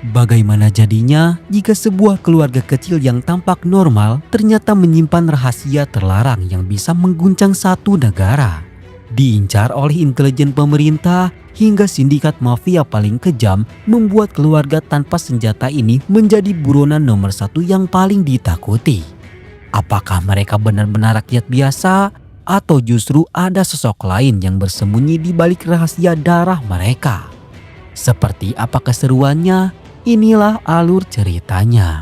Bagaimana jadinya jika sebuah keluarga kecil yang tampak normal ternyata menyimpan rahasia terlarang yang bisa mengguncang satu negara? Diincar oleh intelijen pemerintah hingga sindikat mafia paling kejam membuat keluarga tanpa senjata ini menjadi buronan nomor satu yang paling ditakuti. Apakah mereka benar-benar rakyat biasa atau justru ada sosok lain yang bersembunyi di balik rahasia darah mereka? Seperti apa keseruannya? Inilah alur ceritanya.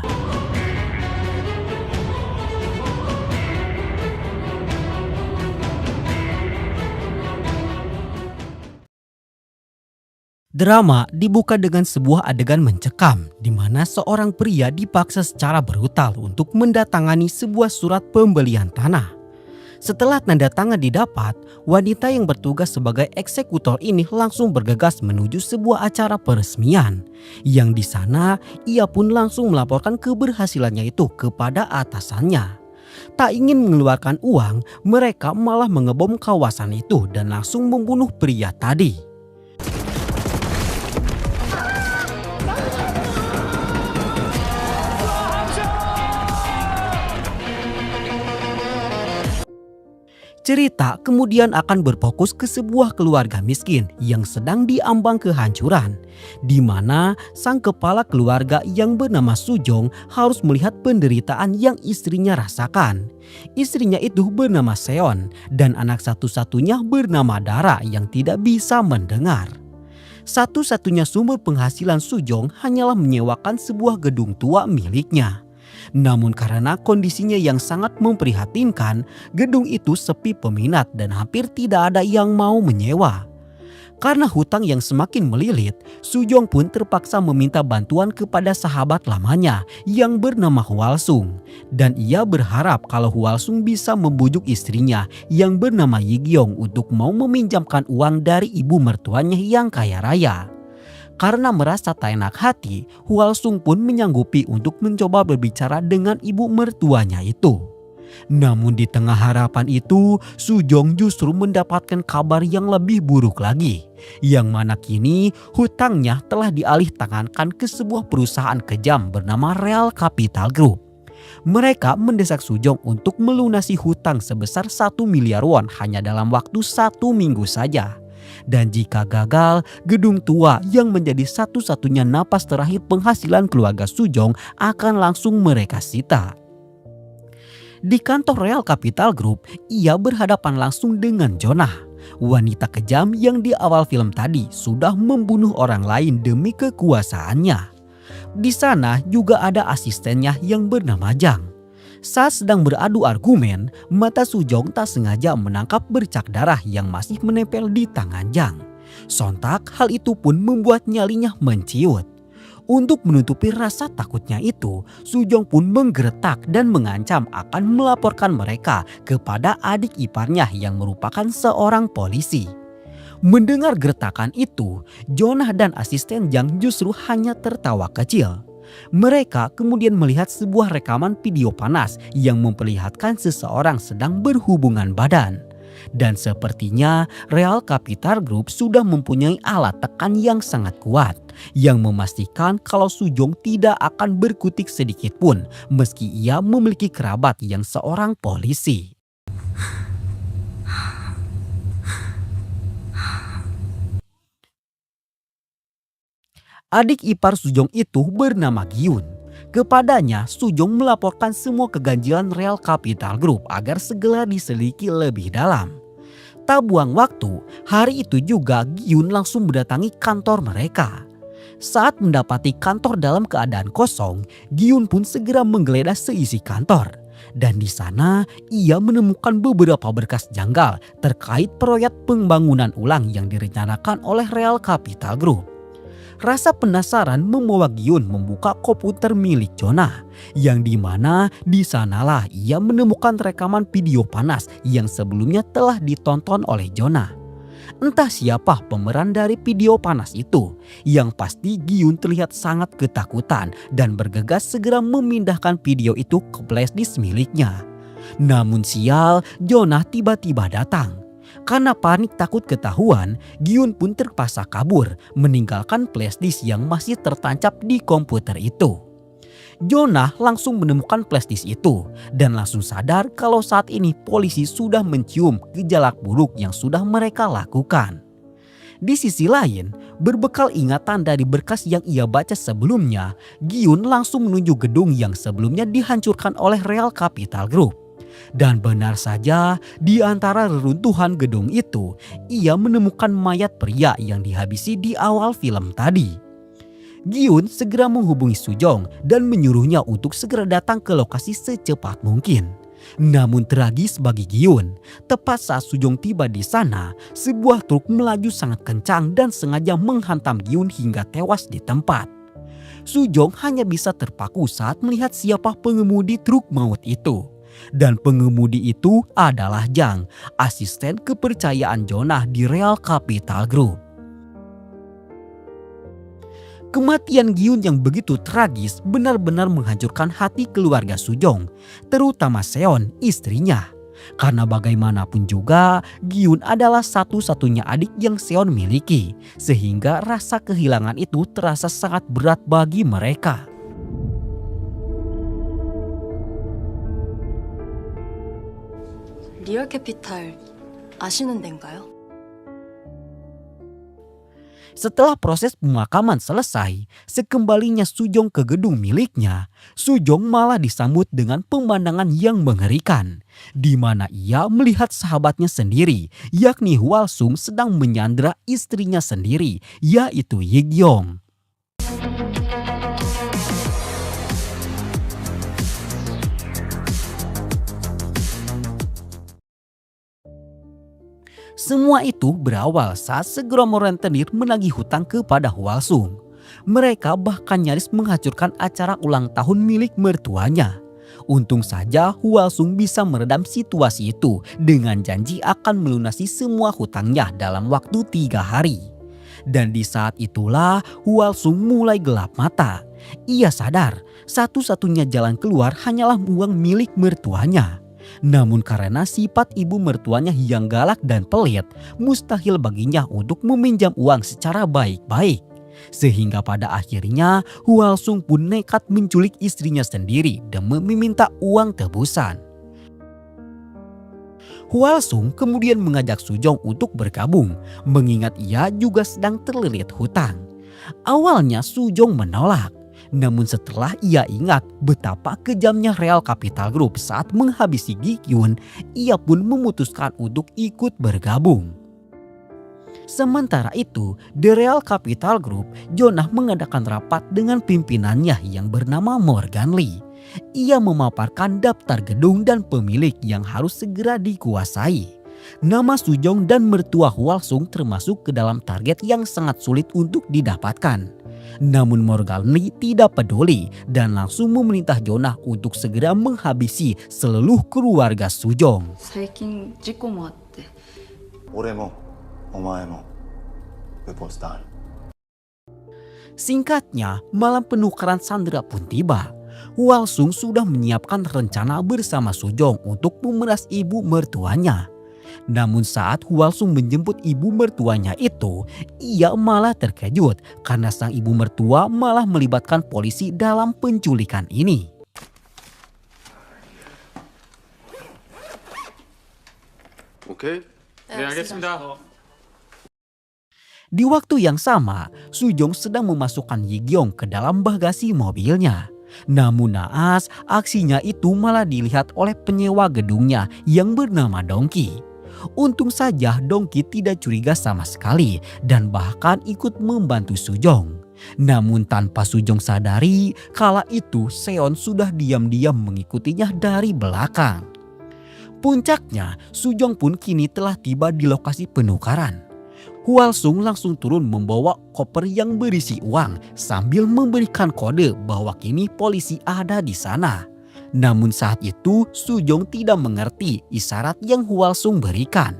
Drama dibuka dengan sebuah adegan mencekam di mana seorang pria dipaksa secara brutal untuk mendatangani sebuah surat pembelian tanah. Setelah tanda tangan didapat, wanita yang bertugas sebagai eksekutor ini langsung bergegas menuju sebuah acara peresmian. Yang di sana ia pun langsung melaporkan keberhasilannya itu kepada atasannya. Tak ingin mengeluarkan uang, mereka malah mengebom kawasan itu dan langsung membunuh pria tadi. Cerita kemudian akan berfokus ke sebuah keluarga miskin yang sedang diambang kehancuran, di mana sang kepala keluarga yang bernama Sujong harus melihat penderitaan yang istrinya rasakan. Istrinya itu bernama Seon dan anak satu-satunya bernama Dara yang tidak bisa mendengar. Satu-satunya sumber penghasilan Sujong hanyalah menyewakan sebuah gedung tua miliknya. Namun karena kondisinya yang sangat memprihatinkan, gedung itu sepi peminat dan hampir tidak ada yang mau menyewa. Karena hutang yang semakin melilit, Sujong pun terpaksa meminta bantuan kepada sahabat lamanya yang bernama Hwalsung. Dan ia berharap kalau Hwalsung bisa membujuk istrinya yang bernama Yigyong untuk mau meminjamkan uang dari ibu mertuanya yang kaya raya. Karena merasa tak enak hati, Hwalsung pun menyanggupi untuk mencoba berbicara dengan ibu mertuanya itu. Namun di tengah harapan itu, Sujong justru mendapatkan kabar yang lebih buruk lagi. Yang mana kini hutangnya telah dialih tangankan ke sebuah perusahaan kejam bernama Real Capital Group. Mereka mendesak Sujong untuk melunasi hutang sebesar 1 miliar won hanya dalam waktu 1 minggu saja. Dan jika gagal, gedung tua yang menjadi satu-satunya napas terakhir penghasilan keluarga Sujong akan langsung mereka sita. Di kantor Real Capital Group, ia berhadapan langsung dengan Jonah, wanita kejam yang di awal film tadi sudah membunuh orang lain demi kekuasaannya. Di sana juga ada asistennya yang bernama Jang. Saat sedang beradu argumen, mata Sujong tak sengaja menangkap bercak darah yang masih menempel di tangan Jang. Sontak hal itu pun membuat nyalinya menciut. Untuk menutupi rasa takutnya itu, Sujong pun menggeretak dan mengancam akan melaporkan mereka kepada adik iparnya yang merupakan seorang polisi. Mendengar geretakan itu, Jonah dan asisten Jang justru hanya tertawa kecil. Mereka kemudian melihat sebuah rekaman video panas yang memperlihatkan seseorang sedang berhubungan badan. Dan sepertinya Real Capital Group sudah mempunyai alat tekan yang sangat kuat yang memastikan kalau Sujong tidak akan berkutik sedikit pun meski ia memiliki kerabat yang seorang polisi. Adik ipar Sujong itu bernama Gyun. Kepadanya, Sujong melaporkan semua keganjilan Real Capital Group agar segera diselidiki lebih dalam. Tak buang waktu, hari itu juga Gyun langsung mendatangi kantor mereka. Saat mendapati kantor dalam keadaan kosong, Gyun pun segera menggeledah seisi kantor. Dan di sana ia menemukan beberapa berkas janggal terkait proyek pembangunan ulang yang direncanakan oleh Real Capital Group. Rasa penasaran membawa Gyun membuka komputer milik Jonah, yang dimana di sanalah ia menemukan rekaman video panas yang sebelumnya telah ditonton oleh Jonah. Entah siapa pemeran dari video panas itu, yang pasti Gyun terlihat sangat ketakutan dan bergegas segera memindahkan video itu ke flash disk miliknya. Namun sial, Jonah tiba-tiba datang. Karena panik takut ketahuan, Gyun pun terpaksa kabur, meninggalkan flashdisk yang masih tertancap di komputer itu. Jonah langsung menemukan flashdisk itu dan langsung sadar kalau saat ini polisi sudah mencium gejala buruk yang sudah mereka lakukan. Di sisi lain, berbekal ingatan dari berkas yang ia baca sebelumnya, Gyun langsung menuju gedung yang sebelumnya dihancurkan oleh Real Capital Group. Dan benar saja, di antara reruntuhan gedung itu, ia menemukan mayat pria yang dihabisi di awal film tadi. Gyun segera menghubungi Sujong dan menyuruhnya untuk segera datang ke lokasi secepat mungkin. Namun tragis bagi Gyun, tepat saat Sujong tiba di sana, sebuah truk melaju sangat kencang dan sengaja menghantam Gyun hingga tewas di tempat. Sujong hanya bisa terpaku saat melihat siapa pengemudi truk maut itu. Dan pengemudi itu adalah Jang, asisten kepercayaan Jonah di Real Capital Group. Kematian Gyun yang begitu tragis benar-benar menghancurkan hati keluarga Sujong, terutama Seon, istrinya. Karena bagaimanapun juga, Gyun adalah satu-satunya adik yang Seon miliki, sehingga rasa kehilangan itu terasa sangat berat bagi mereka. 리얼 캐피탈 아시는 데인가요? Setelah proses pemakaman selesai, sekembalinya Sujong ke gedung miliknya, Sujong malah disambut dengan pemandangan yang mengerikan, di mana ia melihat sahabatnya sendiri, yakni Hwalsung sedang menyandra istrinya sendiri, yaitu Yigyeong. Semua itu berawal saat segerombol rentenir menagih hutang kepada Hwalsung. Mereka bahkan nyaris menghancurkan acara ulang tahun milik mertuanya. Untung saja Hwalsung bisa meredam situasi itu dengan janji akan melunasi semua hutangnya dalam waktu 3 hari. Dan di saat itulah Hwalsung mulai gelap mata. Ia sadar satu-satunya jalan keluar hanyalah uang milik mertuanya. Namun karena sifat ibu mertuanya yang galak dan pelit, mustahil baginya untuk meminjam uang secara baik-baik. Sehingga pada akhirnya Hwalsung pun nekat menculik istrinya sendiri dan meminta uang tebusan. Hwalsung kemudian mengajak Sujong untuk bergabung, mengingat ia juga sedang terlilit hutang. Awalnya Sujong menolak. Namun setelah ia ingat betapa kejamnya Real Capital Group saat menghabisi Gi-kyun, ia pun memutuskan untuk ikut bergabung. Sementara itu, di Real Capital Group, Jonah mengadakan rapat dengan pimpinannya yang bernama Morgan Lee. Ia memaparkan daftar gedung dan pemilik yang harus segera dikuasai. Nama Sujong dan mertua Hwalsung termasuk ke dalam target yang sangat sulit untuk didapatkan. Namun Morgan Lee tidak peduli dan langsung memerintah Jonah untuk segera menghabisi seluruh keluarga Sujong. 最近事故もあって。俺もお前もウポスター。 Singkatnya, malam penukaran sandera pun tiba. Hwalsung sudah menyiapkan rencana bersama Sujong untuk memeras ibu mertuanya. Namun saat Hwalsung menjemput ibu mertuanya itu, ia malah terkejut karena sang ibu mertua malah melibatkan polisi dalam penculikan ini. 오케이. 네, 알겠습니다. Di waktu yang sama, Sujong sedang memasukkan Yigyeong ke dalam bagasi mobilnya. Namun naas, aksinya itu malah dilihat oleh penyewa gedungnya yang bernama Dongki. Untung saja Dongki tidak curiga sama sekali dan bahkan ikut membantu Sujong. Namun tanpa Sujong sadari, kala itu Seon sudah diam-diam mengikutinya dari belakang. Puncaknya, Sujong pun kini telah tiba di lokasi penukaran. Hwalsung langsung turun membawa koper yang berisi uang sambil memberikan kode bahwa kini polisi ada di sana. Namun saat itu Sujong tidak mengerti isyarat yang Hwalsung berikan.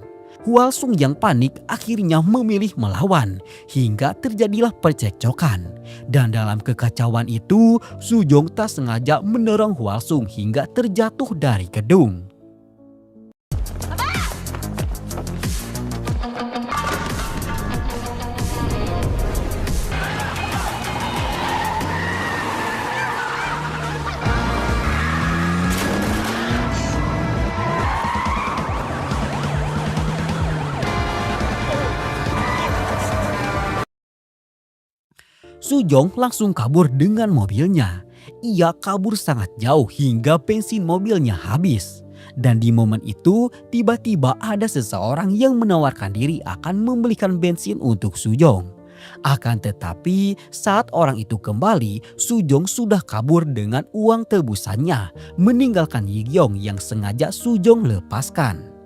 Hwalsung yang panik akhirnya memilih melawan hingga terjadilah percekcokan. Dan dalam kekacauan itu Sujong tak sengaja mendorong Hwalsung hingga terjatuh dari gedung. Sujong langsung kabur dengan mobilnya. Ia kabur sangat jauh hingga bensin mobilnya habis. Dan di momen itu tiba-tiba ada seseorang yang menawarkan diri akan membelikan bensin untuk Sujong. Akan tetapi saat orang itu kembali, Sujong sudah kabur dengan uang tebusannya, meninggalkan Yigyong yang sengaja Sujong lepaskan.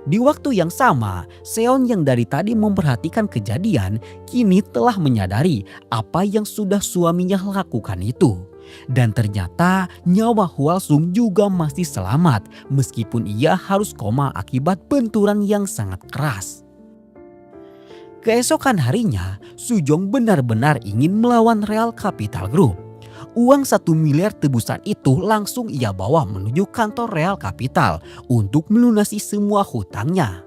Di waktu yang sama, Seon yang dari tadi memperhatikan kejadian kini telah menyadari apa yang sudah suaminya lakukan itu. Dan ternyata nyawa Hwasung juga masih selamat meskipun ia harus koma akibat benturan yang sangat keras. Keesokan harinya, Sujong benar-benar ingin melawan Real Capital Group. Uang 1 miliar tebusan itu langsung ia bawa menuju kantor Real Capital untuk melunasi semua hutangnya.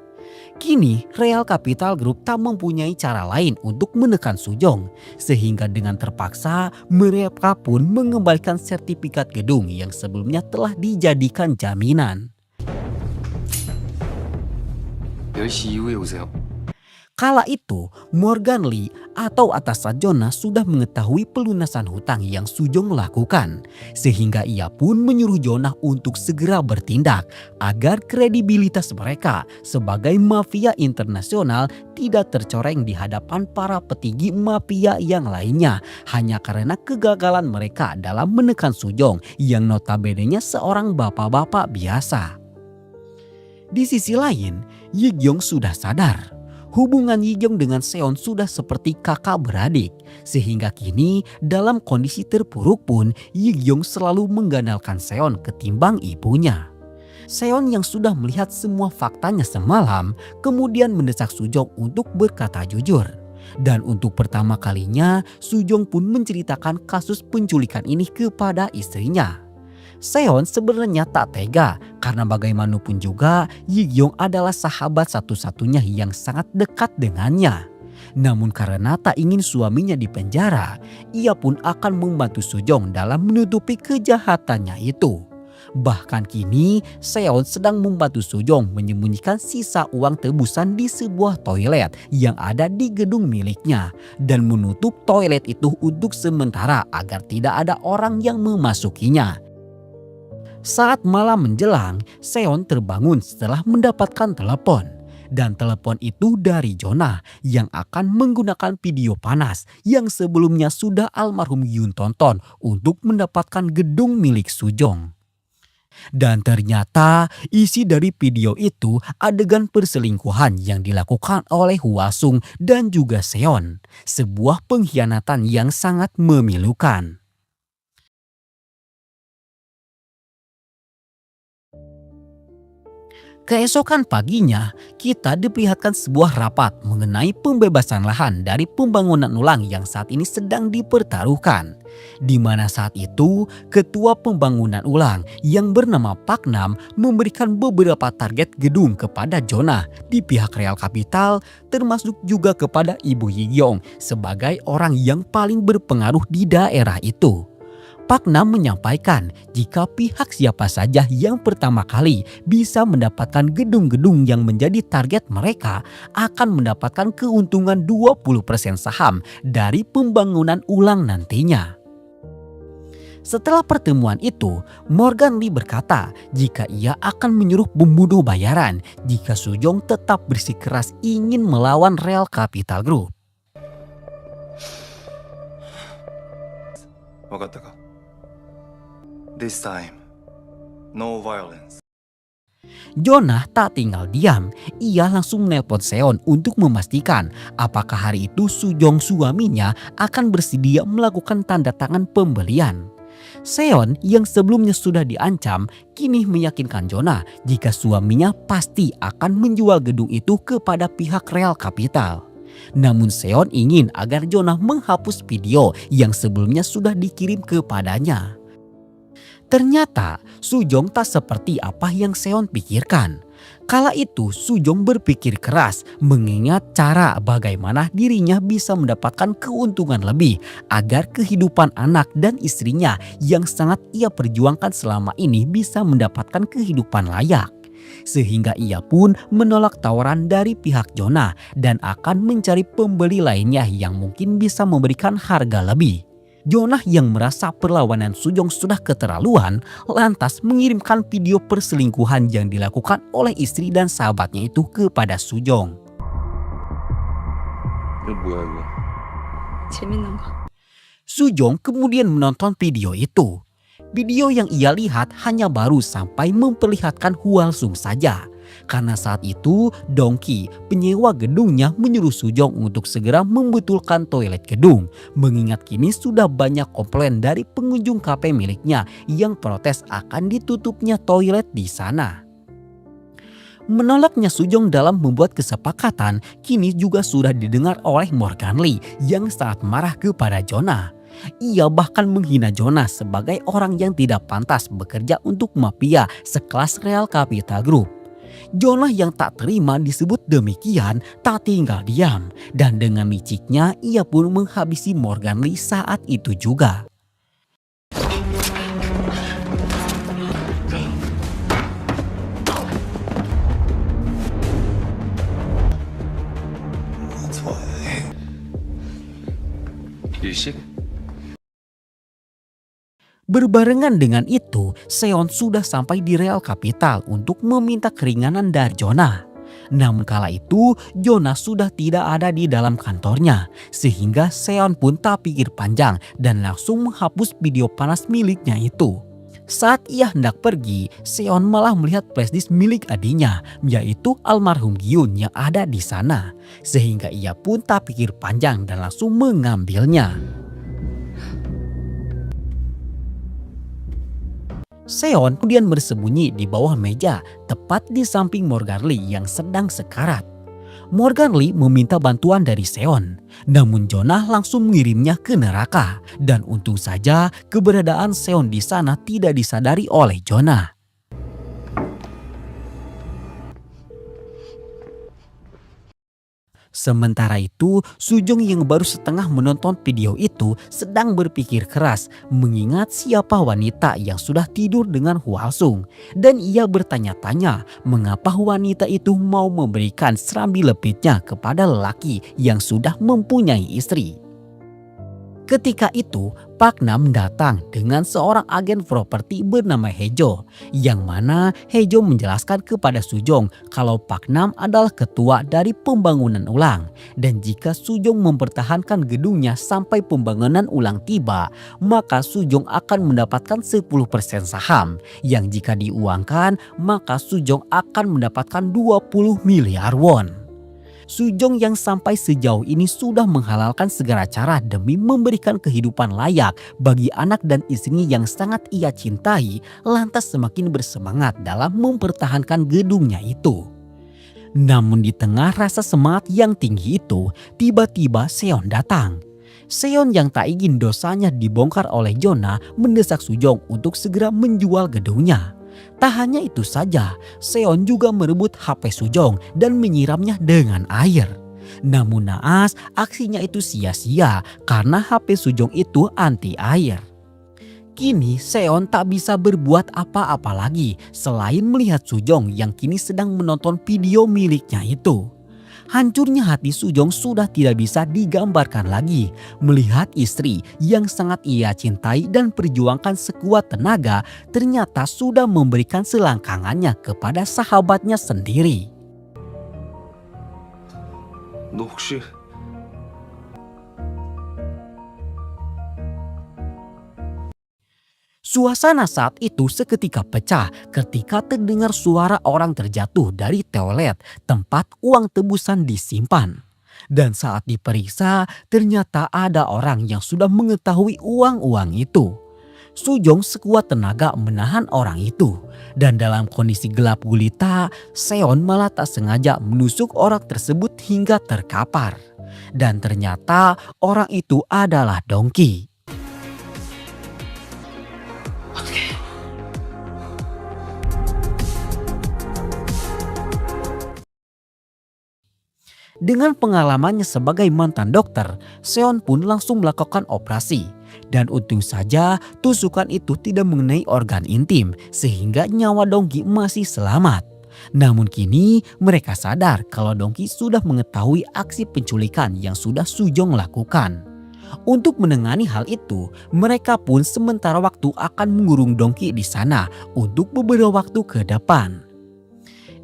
Kini Real Capital Group tak mempunyai cara lain untuk menekan Sujong, sehingga dengan terpaksa mereka pun mengembalikan sertifikat gedung yang sebelumnya telah dijadikan jaminan. 10시 이후에 오세요. Kala itu, Morgan Lee atau atasan Jonah sudah mengetahui pelunasan hutang yang Sujong lakukan. Sehingga ia pun menyuruh Jonah untuk segera bertindak agar kredibilitas mereka sebagai mafia internasional tidak tercoreng di hadapan para petinggi mafia yang lainnya. Hanya karena kegagalan mereka dalam menekan Sujong yang notabene-nya seorang bapak-bapak biasa. Di sisi lain, Yigyong sudah sadar. Hubungan Yigyong dengan Seon sudah seperti kakak beradik. Sehingga kini dalam kondisi terpuruk pun Yigyong selalu mengandalkan Seon ketimbang ibunya. Seon yang sudah melihat semua faktanya semalam kemudian mendesak Sujong untuk berkata jujur. Dan untuk pertama kalinya Sujong pun menceritakan kasus penculikan ini kepada istrinya. Seon sebenarnya tak tega karena bagaimanapun juga Yigyong adalah sahabat satu-satunya yang sangat dekat dengannya. Namun karena tak ingin suaminya dipenjara, ia pun akan membantu Sujong dalam menutupi kejahatannya itu. Bahkan kini Seon sedang membantu Sujong menyembunyikan sisa uang tebusan di sebuah toilet yang ada di gedung miliknya dan menutup toilet itu untuk sementara agar tidak ada orang yang memasukinya. Saat malam menjelang, Seon terbangun setelah mendapatkan telepon. Dan telepon itu dari Jonah yang akan menggunakan video panas yang sebelumnya sudah almarhum Yoon tonton untuk mendapatkan gedung milik Sujong. Dan ternyata isi dari video itu adegan perselingkuhan yang dilakukan oleh Hwasung dan juga Seon. Sebuah pengkhianatan yang sangat memilukan. Keesokan paginya, kita diperlihatkan sebuah rapat mengenai pembebasan lahan dari pembangunan ulang yang saat ini sedang dipertaruhkan. Di mana saat itu, ketua pembangunan ulang yang bernama Pak Nam memberikan beberapa target gedung kepada Jonah di pihak Real Capital, termasuk juga kepada Ibu Yigyong sebagai orang yang paling berpengaruh di daerah itu. Pak Nam menyampaikan jika pihak siapa saja yang pertama kali bisa mendapatkan gedung-gedung yang menjadi target mereka akan mendapatkan keuntungan 20% saham dari pembangunan ulang nantinya. Setelah pertemuan itu, Morgan Lee berkata jika ia akan menyuruh pembunuh bayaran jika Sujong tetap bersikeras ingin melawan Real Capital Group. 分かったか This time, no violence. Jonah tak tinggal diam, ia langsung menelpon Seon untuk memastikan apakah hari itu Sujong suaminya akan bersedia melakukan tanda tangan pembelian. Seon yang sebelumnya sudah diancam kini meyakinkan Jonah jika suaminya pasti akan menjual gedung itu kepada pihak Real Capital. Namun Seon ingin agar Jonah menghapus video yang sebelumnya sudah dikirim kepadanya. Ternyata Sujong tak seperti apa yang Seon pikirkan. Kala itu Sujong berpikir keras mengingat cara bagaimana dirinya bisa mendapatkan keuntungan lebih agar kehidupan anak dan istrinya yang sangat ia perjuangkan selama ini bisa mendapatkan kehidupan layak. sehingga ia pun menolak tawaran dari pihak Jonah dan akan mencari pembeli lainnya yang mungkin bisa memberikan harga lebih. Jonah yang merasa perlawanan Sujong sudah keterlaluan lantas mengirimkan video perselingkuhan yang dilakukan oleh istri dan sahabatnya itu kepada Sujong. 이거 뭐야 이거? 재밌는 거. Sujong kemudian menonton video itu. Video yang ia lihat hanya baru sampai memperlihatkan Hwalsung saja. Karena saat itu Dongki, penyewa gedungnya, menyuruh Sujong untuk segera membetulkan toilet gedung. Mengingat kini sudah banyak komplain dari pengunjung kafe miliknya yang protes akan ditutupnya toilet di sana. Menolaknya Sujong dalam membuat kesepakatan kini juga sudah didengar oleh Morgan Lee yang sangat marah kepada Jonah. Ia bahkan menghina Jonah sebagai orang yang tidak pantas bekerja untuk mafia sekelas Real Capital Group. Jonah yang tak terima disebut demikian tak tinggal diam dan dengan liciknya ia pun menghabisi Morgan Lee saat itu juga. 일식? Berbarengan dengan itu, Seon sudah sampai di Real Capital untuk meminta keringanan dari Jonah. Namun kala itu, Jonah sudah tidak ada di dalam kantornya, sehingga Seon pun tak pikir panjang dan langsung menghapus video panas miliknya itu. Saat ia hendak pergi, Seon malah melihat flashdisk milik adiknya, yaitu almarhum Gyun yang ada di sana. Sehingga ia pun tak pikir panjang dan langsung mengambilnya. Seon kemudian bersembunyi di bawah meja, tepat di samping Morgan Lee yang sedang sekarat. Morgan Lee meminta bantuan dari Seon, namun Jonah langsung mengirimnya ke neraka. Dan untung saja keberadaan Seon di sana tidak disadari oleh Jonah. Sementara itu, Sujong yang baru setengah menonton video itu sedang berpikir keras mengingat siapa wanita yang sudah tidur dengan Hwalsung. Dan ia bertanya-tanya mengapa wanita itu mau memberikan serambi lepitnya kepada lelaki yang sudah mempunyai istri. Ketika itu, Pak Nam datang dengan seorang agen properti bernama Hejo, yang mana Hejo menjelaskan kepada Sujong kalau Pak Nam adalah ketua dari pembangunan ulang, dan jika Sujong mempertahankan gedungnya sampai pembangunan ulang tiba, maka Sujong akan mendapatkan 10% saham, yang jika diuangkan maka Sujong akan mendapatkan 20 miliar won. Sujong yang sampai sejauh ini sudah menghalalkan segala cara demi memberikan kehidupan layak bagi anak dan istrinya yang sangat ia cintai, lantas semakin bersemangat dalam mempertahankan gedungnya itu. Namun di tengah rasa semangat yang tinggi itu, tiba-tiba Seon datang. Seon yang tak ingin dosanya dibongkar oleh Jonah mendesak Sujong untuk segera menjual gedungnya. Tak hanya itu saja, Seon juga merebut HP Sujong dan menyiramnya dengan air. Namun naas, aksinya itu sia-sia karena HP Sujong itu anti air. Kini Seon tak bisa berbuat apa-apa lagi selain melihat Sujong yang kini sedang menonton video miliknya itu. Hancurnya hati Sujong sudah tidak bisa digambarkan lagi melihat istri yang sangat ia cintai dan perjuangkan sekuat tenaga ternyata sudah memberikan selangkangannya kepada sahabatnya sendiri. 너 혹시 Suasana saat itu seketika pecah ketika terdengar suara orang terjatuh dari toilet tempat uang tebusan disimpan. Dan saat diperiksa ternyata ada orang yang sudah mengetahui uang-uang itu. Sujong sekuat tenaga menahan orang itu. Dan dalam kondisi gelap gulita, Seon malah tak sengaja menusuk orang tersebut hingga terkapar. Dan ternyata orang itu adalah Dongki. Dengan pengalamannya sebagai mantan dokter, Seon pun langsung melakukan operasi. Dan untung saja tusukan itu tidak mengenai organ intim sehingga nyawa Dongki masih selamat. Namun kini mereka sadar kalau Dongki sudah mengetahui aksi penculikan yang sudah Sujong lakukan. Untuk menangani hal itu, mereka pun sementara waktu akan mengurung Dongki di sana untuk beberapa waktu ke depan.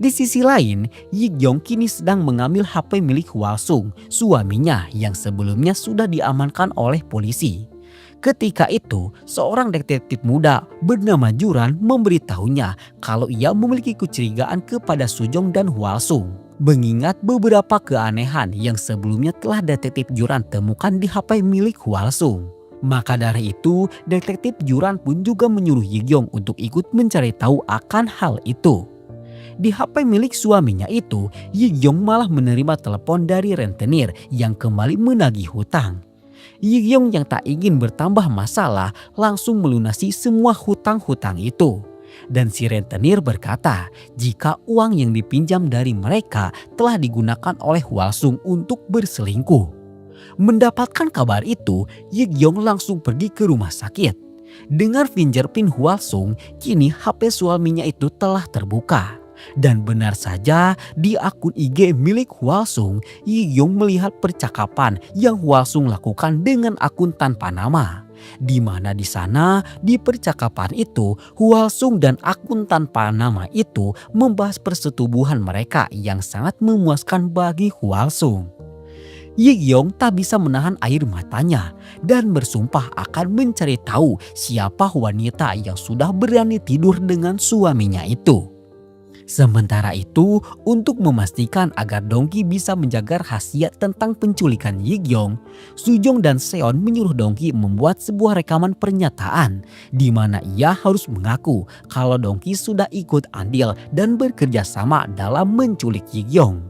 Di sisi lain, Yigyong kini sedang mengambil HP milik Hwasung, suaminya yang sebelumnya sudah diamankan oleh polisi. Ketika itu, seorang detektif muda bernama Juran memberitahunya kalau ia memiliki kecurigaan kepada Sujong dan Hwasung. Mengingat beberapa keanehan yang sebelumnya telah detektif Juran temukan di HP milik Hwasung. Maka dari itu, detektif Juran pun juga menyuruh Yigyong untuk ikut mencari tahu akan hal itu. Di HP milik suaminya itu, Yigyong malah menerima telepon dari rentenir yang kembali menagih hutang. Yigyong yang tak ingin bertambah masalah langsung melunasi semua hutang-hutang itu. Dan si rentenir berkata jika uang yang dipinjam dari mereka telah digunakan oleh Hwasung untuk berselingkuh. Mendapatkan kabar itu, Yigyong langsung pergi ke rumah sakit. Dengar fingerprint Hwasung, kini HP suaminya itu telah terbuka. Dan benar saja di akun IG milik Hwasung, Yigyong melihat percakapan yang Hwasung lakukan dengan akun tanpa nama. Di mana di sana di percakapan itu Hwasung dan akun tanpa nama itu membahas persetubuhan mereka yang sangat memuaskan bagi Hwasung. Yigyong tak bisa menahan air matanya dan bersumpah akan mencari tahu siapa wanita yang sudah berani tidur dengan suaminya itu. Sementara itu, untuk memastikan agar Dongki bisa menjaga rahasia tentang penculikan Yigyong, Sujong dan Seon menyuruh Dongki membuat sebuah rekaman pernyataan di mana ia harus mengaku kalau Dongki sudah ikut andil dan bekerja sama dalam menculik Yigyong.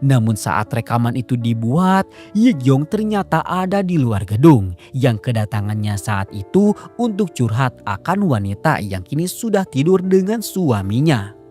Namun saat rekaman itu dibuat, Yigyong ternyata ada di luar gedung yang kedatangannya saat itu untuk curhat akan wanita yang kini sudah tidur dengan suaminya.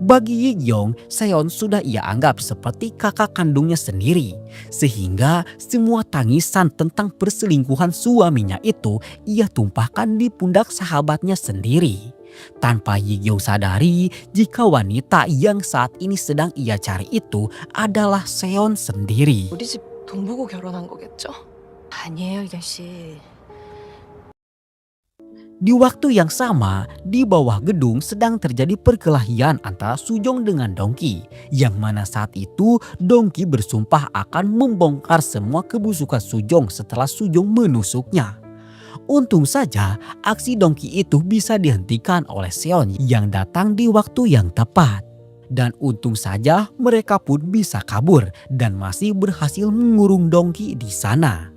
Bagi Yigyong, Seon sudah ia anggap seperti kakak kandungnya sendiri. Sehingga semua tangisan tentang perselingkuhan suaminya itu ia tumpahkan di pundak sahabatnya sendiri. Tanpa Yigyong sadari jika wanita yang saat ini sedang ia cari itu adalah Seon sendiri. 우리 집 돈 보고 결혼한 거겠죠? 아니에요, 이경 씨. Di waktu yang sama, di bawah gedung sedang terjadi perkelahian antara Sujong dengan Dongki. Yang mana saat itu Dongki bersumpah akan membongkar semua kebusukan Sujong setelah Sujong menusuknya. Untung saja aksi Dongki itu bisa dihentikan oleh Seon yang datang di waktu yang tepat. Dan untung saja mereka pun bisa kabur dan masih berhasil mengurung Dongki di sana.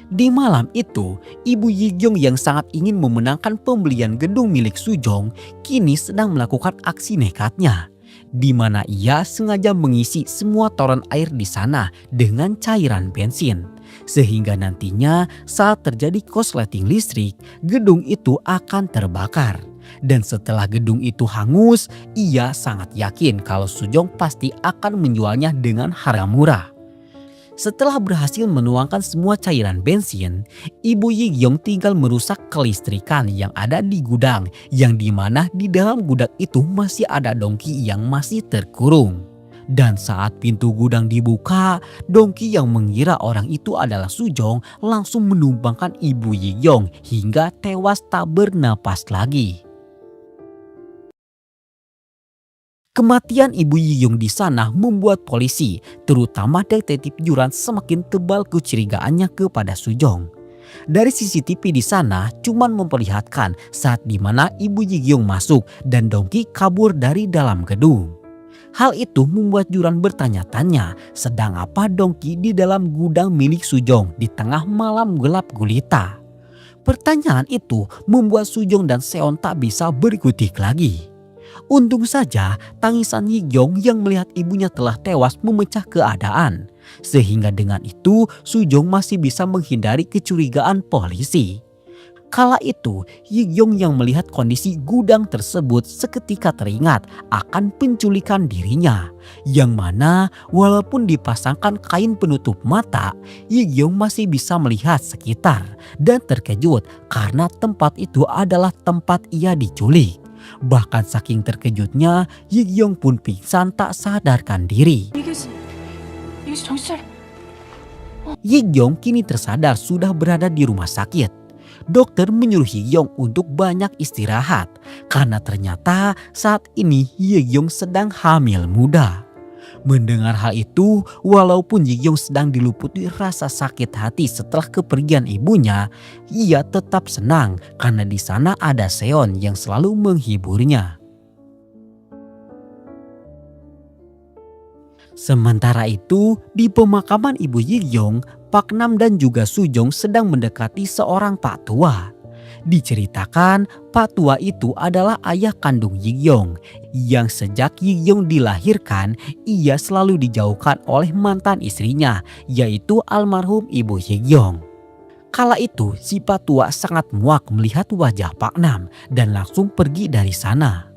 Di malam itu, Ibu Yigyong yang sangat ingin memenangkan pembelian gedung milik Sujong kini sedang melakukan aksi nekatnya, di mana ia sengaja mengisi semua toren air di sana dengan cairan bensin. Sehingga nantinya saat terjadi korsleting listrik, gedung itu akan terbakar. Dan setelah gedung itu hangus, ia sangat yakin kalau Sujong pasti akan menjualnya dengan harga murah. Setelah berhasil menuangkan semua cairan bensin, Ibu Yigyong tinggal merusak kelistrikan yang ada di gudang, yang dimana di dalam gudang itu masih ada Dongki yang masih terkurung. Dan saat pintu gudang dibuka, Dongki yang mengira orang itu adalah Sujong langsung menumbangkan Ibu Yigyong hingga tewas tak bernapas lagi. Kematian Ibu Yigyong di sana membuat polisi, terutama detektif Juran, semakin tebal kecurigaannya kepada Sujong. Dari CCTV di sana cuman memperlihatkan saat dimana Ibu Yigyong masuk dan Dongki kabur dari dalam gedung. Hal itu membuat Juran bertanya-tanya sedang apa Dongki di dalam gudang milik Sujong di tengah malam gelap gulita. Pertanyaan itu membuat Sujong dan Seon tak bisa berkutik lagi. Untung saja tangisan Yigyong yang melihat ibunya telah tewas memecah keadaan. Sehingga dengan itu Sujong masih bisa menghindari kecurigaan polisi. Kala itu Yigyong yang melihat kondisi gudang tersebut seketika teringat akan penculikan dirinya. Yang mana walaupun dipasangkan kain penutup mata, Yigyong masih bisa melihat sekitar. Dan terkejut karena tempat itu adalah tempat ia diculik. Bahkan saking terkejutnya, Yi-gyong pun pingsan tak sadarkan diri. 이게 정신 차려. Yi-gyong kini tersadar sudah berada di rumah sakit. Dokter menyuruh Yi-gyong untuk banyak istirahat karena ternyata saat ini Yi-gyong sedang hamil muda. Mendengar hal itu, walaupun Yi-gyong sedang diluputi rasa sakit hati setelah kepergian ibunya, ia tetap senang karena di sana ada Seon yang selalu menghiburnya. Sementara itu, di pemakaman ibu Yi-gyong, Pak Nam dan juga Sujong sedang mendekati seorang Pak Tua. Diceritakan, Pak Tua itu adalah ayah kandung Yi-gyong yang sejak Yi-gyong dilahirkan, ia selalu dijauhkan oleh mantan istrinya, yaitu almarhum ibu Yi-gyong. Kala itu, si Pak Tua sangat muak melihat wajah Pak Nam dan langsung pergi dari sana.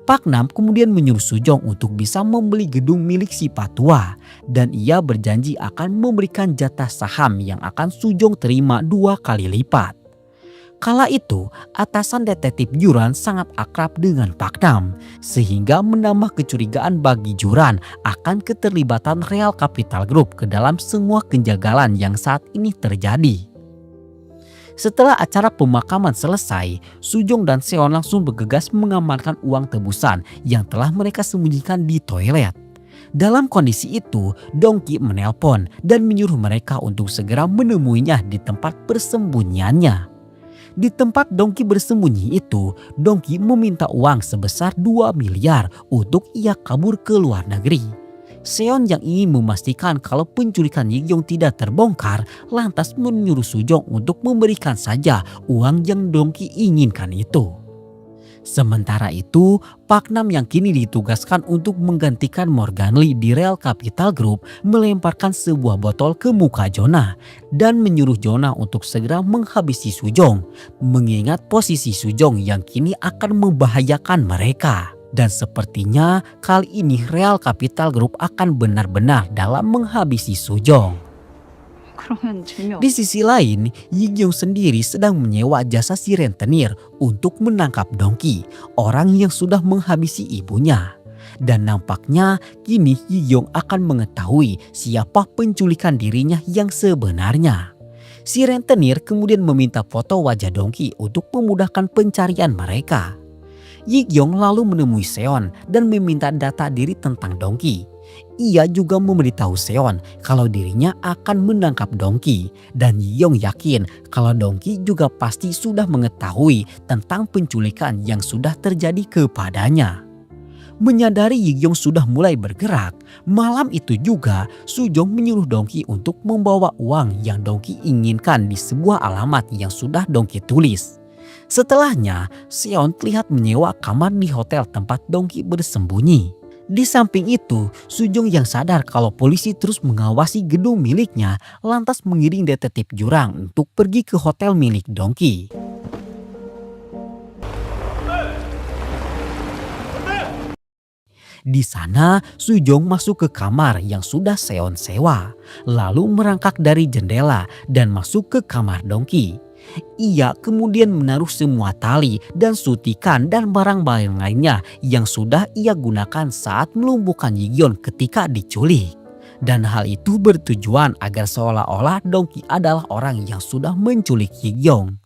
Pak Nam kemudian menyuruh Sujong untuk bisa membeli gedung milik si Pak Tua dan ia berjanji akan memberikan jatah saham yang akan Sujong terima 2 kali lipat. Kala itu, atasan detektif Juran sangat akrab dengan Pak Nam sehingga menambah kecurigaan bagi Juran akan keterlibatan Real Capital Group ke dalam semua kejanggalan yang saat ini terjadi. Setelah acara pemakaman selesai, Sujong dan Seon langsung bergegas mengamankan uang tebusan yang telah mereka sembunyikan di toilet. Dalam kondisi itu, Dongki menelpon dan menyuruh mereka untuk segera menemuinya di tempat persembunyiannya. Di tempat Dongki bersembunyi itu, Dongki meminta uang sebesar 2 miliar untuk ia kabur ke luar negeri. Seon yang ingin memastikan kalau penculikan Yi-gyong tidak terbongkar, lantas menyuruh Sujong untuk memberikan saja uang yang Dongki inginkan itu. Sementara itu, Pak Nam yang kini ditugaskan untuk menggantikan Morgan Lee di Real Capital Group melemparkan sebuah botol ke muka Jonah dan menyuruh Jonah untuk segera menghabisi Sujong, mengingat posisi Sujong yang kini akan membahayakan mereka. Dan sepertinya kali ini Real Capital Group akan benar-benar dalam menghabisi Sujong. 그러면 재미없어. Di sisi lain, Yi-gyong sendiri sedang menyewa jasa si rentenir untuk menangkap Dongki, orang yang sudah menghabisi ibunya. Dan nampaknya kini Yi-gyong akan mengetahui siapa penculikan dirinya yang sebenarnya. Si rentenir kemudian meminta foto wajah Dongki untuk memudahkan pencarian mereka. Yi-gyong lalu menemui Seon dan meminta data diri tentang Dongki. Ia juga memberitahu Seon kalau dirinya akan menangkap Dongki dan Yi-gyong yakin kalau Dongki juga pasti sudah mengetahui tentang penculikan yang sudah terjadi kepadanya. Menyadari Yi-gyong sudah mulai bergerak, malam itu juga Sujong menyuruh Dongki untuk membawa uang yang Dongki inginkan di sebuah alamat yang sudah Dongki tulis. Setelahnya, Seon terlihat menyewa kamar di hotel tempat Dongki bersembunyi. Di samping itu, Sujong yang sadar kalau polisi terus mengawasi gedung miliknya lantas mengiring detektif Jurang untuk pergi ke hotel milik Dongki. Di sana, Sujong masuk ke kamar yang sudah Seon sewa, lalu merangkak dari jendela dan masuk ke kamar Dongki. Ia kemudian menaruh semua tali dan sutikan dan barang-barang lainnya yang sudah ia gunakan saat melumpuhkan Yi-gyong ketika diculik. Dan hal itu bertujuan agar seolah-olah Dongki adalah orang yang sudah menculik Yi-gyong.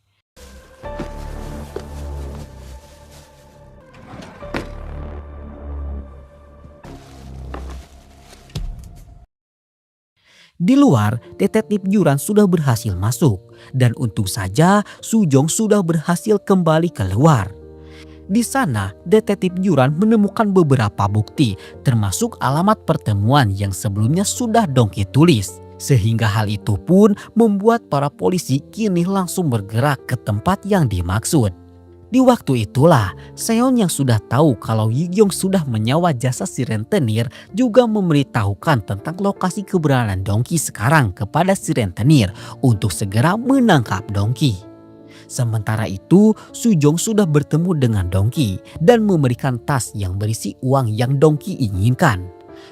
Di luar, detektif Juran sudah berhasil masuk dan untung saja Sujong sudah berhasil kembali keluar. Di sana, detektif Juran menemukan beberapa bukti termasuk alamat pertemuan yang sebelumnya sudah Dongki tulis. Sehingga hal itu pun membuat para polisi kini langsung bergerak ke tempat yang dimaksud. Di waktu itulah, Seon yang sudah tahu kalau Yi-gyong sudah menyewa jasa si rentenir juga memberitahukan tentang lokasi keberadaan Dongki sekarang kepada si rentenir untuk segera menangkap Dongki. Sementara itu, Sujong sudah bertemu dengan Dongki dan memberikan tas yang berisi uang yang Dongki inginkan.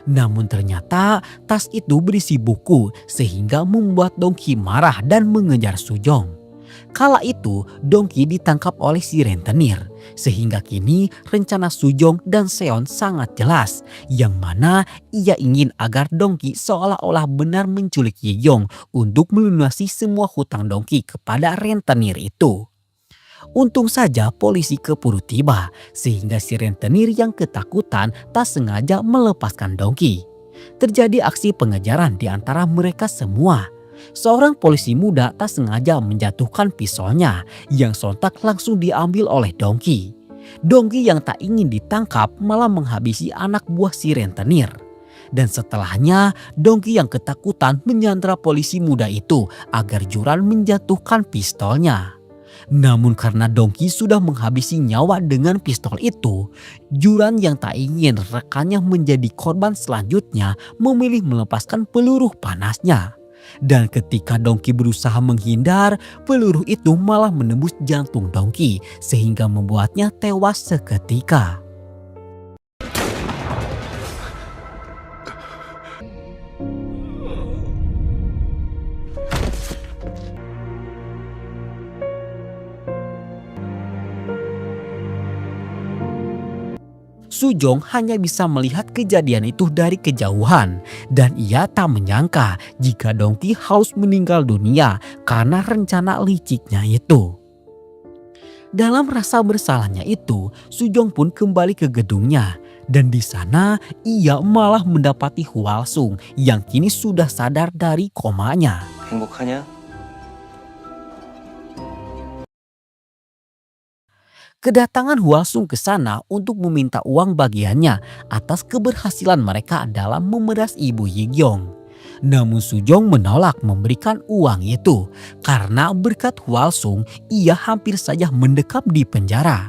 Namun ternyata tas itu berisi buku sehingga membuat Dongki marah dan mengejar Sujong. Kala itu Dongki ditangkap oleh si rentenir. Sehingga kini rencana Sujong dan Seon sangat jelas. Yang mana ia ingin agar Dongki seolah-olah benar menculik Yiyong untuk melunasi semua hutang Dongki kepada rentenir itu. Untung saja polisi keburu tiba sehingga si rentenir yang ketakutan tak sengaja melepaskan Dongki. Terjadi aksi pengejaran di antara mereka semua. Seorang polisi muda tak sengaja menjatuhkan pistolnya yang sontak langsung diambil oleh Dongki. Dongki yang tak ingin ditangkap malah menghabisi anak buah si rentenir. Dan setelahnya Dongki yang ketakutan menyandra polisi muda itu agar Juran menjatuhkan pistolnya. Namun karena Dongki sudah menghabisi nyawa dengan pistol itu, Juran yang tak ingin rekannya menjadi korban selanjutnya memilih melepaskan peluru panasnya. Dan ketika Dongki berusaha menghindar, peluru itu malah menembus jantung Dongki sehingga membuatnya tewas seketika. Sujong hanya bisa melihat kejadian itu dari kejauhan dan ia tak menyangka jika Dongki harus meninggal dunia karena rencana liciknya itu. Dalam rasa bersalahnya itu, Sujong pun kembali ke gedungnya dan di sana ia malah mendapati Hwalsung yang kini sudah sadar dari komanya. 행복하냐? Kedatangan Hwalsung ke sana untuk meminta uang bagiannya atas keberhasilan mereka dalam memeras ibu Yiyong. Namun Sujong menolak memberikan uang itu karena berkat Hwalsung ia hampir saja mendekam di penjara.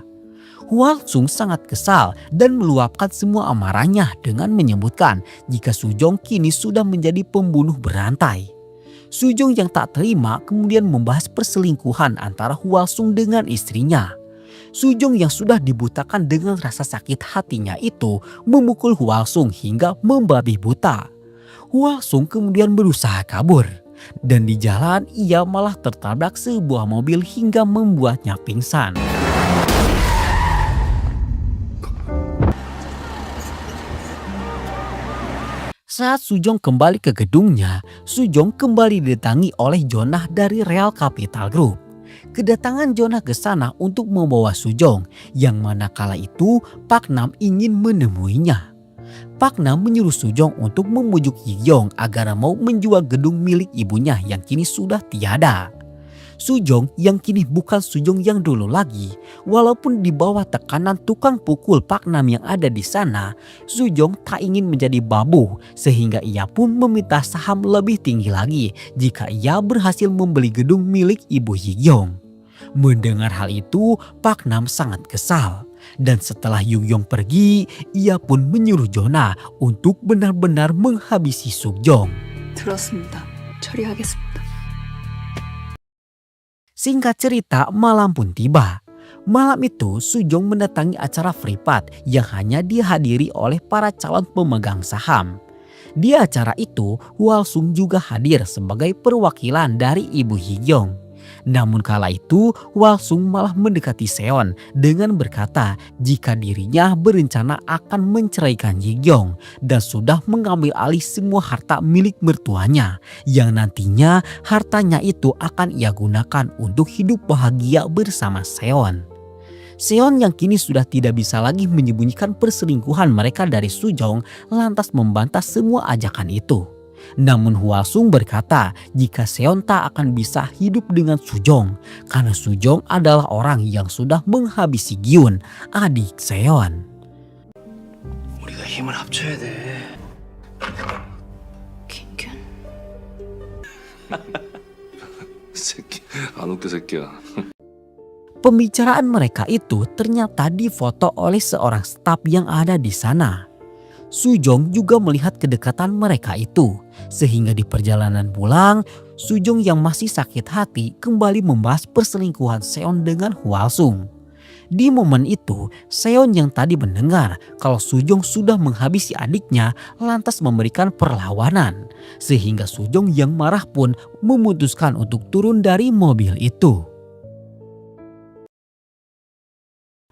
Hwalsung sangat kesal dan meluapkan semua amarahnya dengan menyebutkan jika Sujong kini sudah menjadi pembunuh berantai. Sujong yang tak terima kemudian membahas perselingkuhan antara Hwalsung dengan istrinya. Sujong yang sudah dibutakan dengan rasa sakit hatinya itu memukul Hwalsung hingga membabi buta. Hwalsung kemudian berusaha kabur dan di jalan ia malah tertabrak sebuah mobil hingga membuatnya pingsan. Saat Sujong kembali ke gedungnya, Sujong kembali didatangi oleh Jonah dari Real Capital Group. Kedatangan Jonah ke sana untuk membawa Sujong, yang mana kala itu Pak Nam ingin menemuinya. Pak Nam menyuruh Sujong untuk membujuk Yiyong agar mau menjual gedung milik ibunya yang kini sudah tiada. Sujong yang kini bukan Sujong yang dulu lagi, walaupun di bawah tekanan tukang pukul Pak Nam yang ada di sana, Sujong tak ingin menjadi babu sehingga ia pun meminta saham lebih tinggi lagi jika ia berhasil membeli gedung milik ibu Yiyong. Mendengar hal itu, Pak Nam sangat kesal. Dan setelah Yuyong pergi, ia pun menyuruh Jonah untuk benar-benar menghabisi Sujong. 들었습니다. 처리하겠습니다. Singkat cerita, malam pun tiba. Malam itu Sujong mendatangi acara Fripat yang hanya dihadiri oleh para calon pemegang saham. Di acara itu, Hwalsung juga hadir sebagai perwakilan dari ibu Yiyong. Namun kala itu Hwalsung malah mendekati Seon dengan berkata jika dirinya berencana akan menceraikan Yiyong dan sudah mengambil alih semua harta milik mertuanya yang nantinya hartanya itu akan ia gunakan untuk hidup bahagia bersama Seon. Seon yang kini sudah tidak bisa lagi menyembunyikan perselingkuhan mereka dari Sujong lantas membantah semua ajakan itu. Namun Hwalsung berkata jika Seon tak akan bisa hidup dengan Sujong karena Sujong adalah orang yang sudah menghabisi Gyun, adik Seon. 우리가 힘을 합쳐야 돼. 김균. 새끼 안 웃겨 새끼야. Pembicaraan mereka itu ternyata difoto oleh seorang staf yang ada di sana. Sujong juga melihat kedekatan mereka itu, sehingga di perjalanan pulang, Sujong yang masih sakit hati kembali membahas perselingkuhan Seon dengan Hwalsung. Di momen itu, Seon yang tadi mendengar kalau Sujong sudah menghabisi adiknya lantas memberikan perlawanan, sehingga Sujong yang marah pun memutuskan untuk turun dari mobil itu.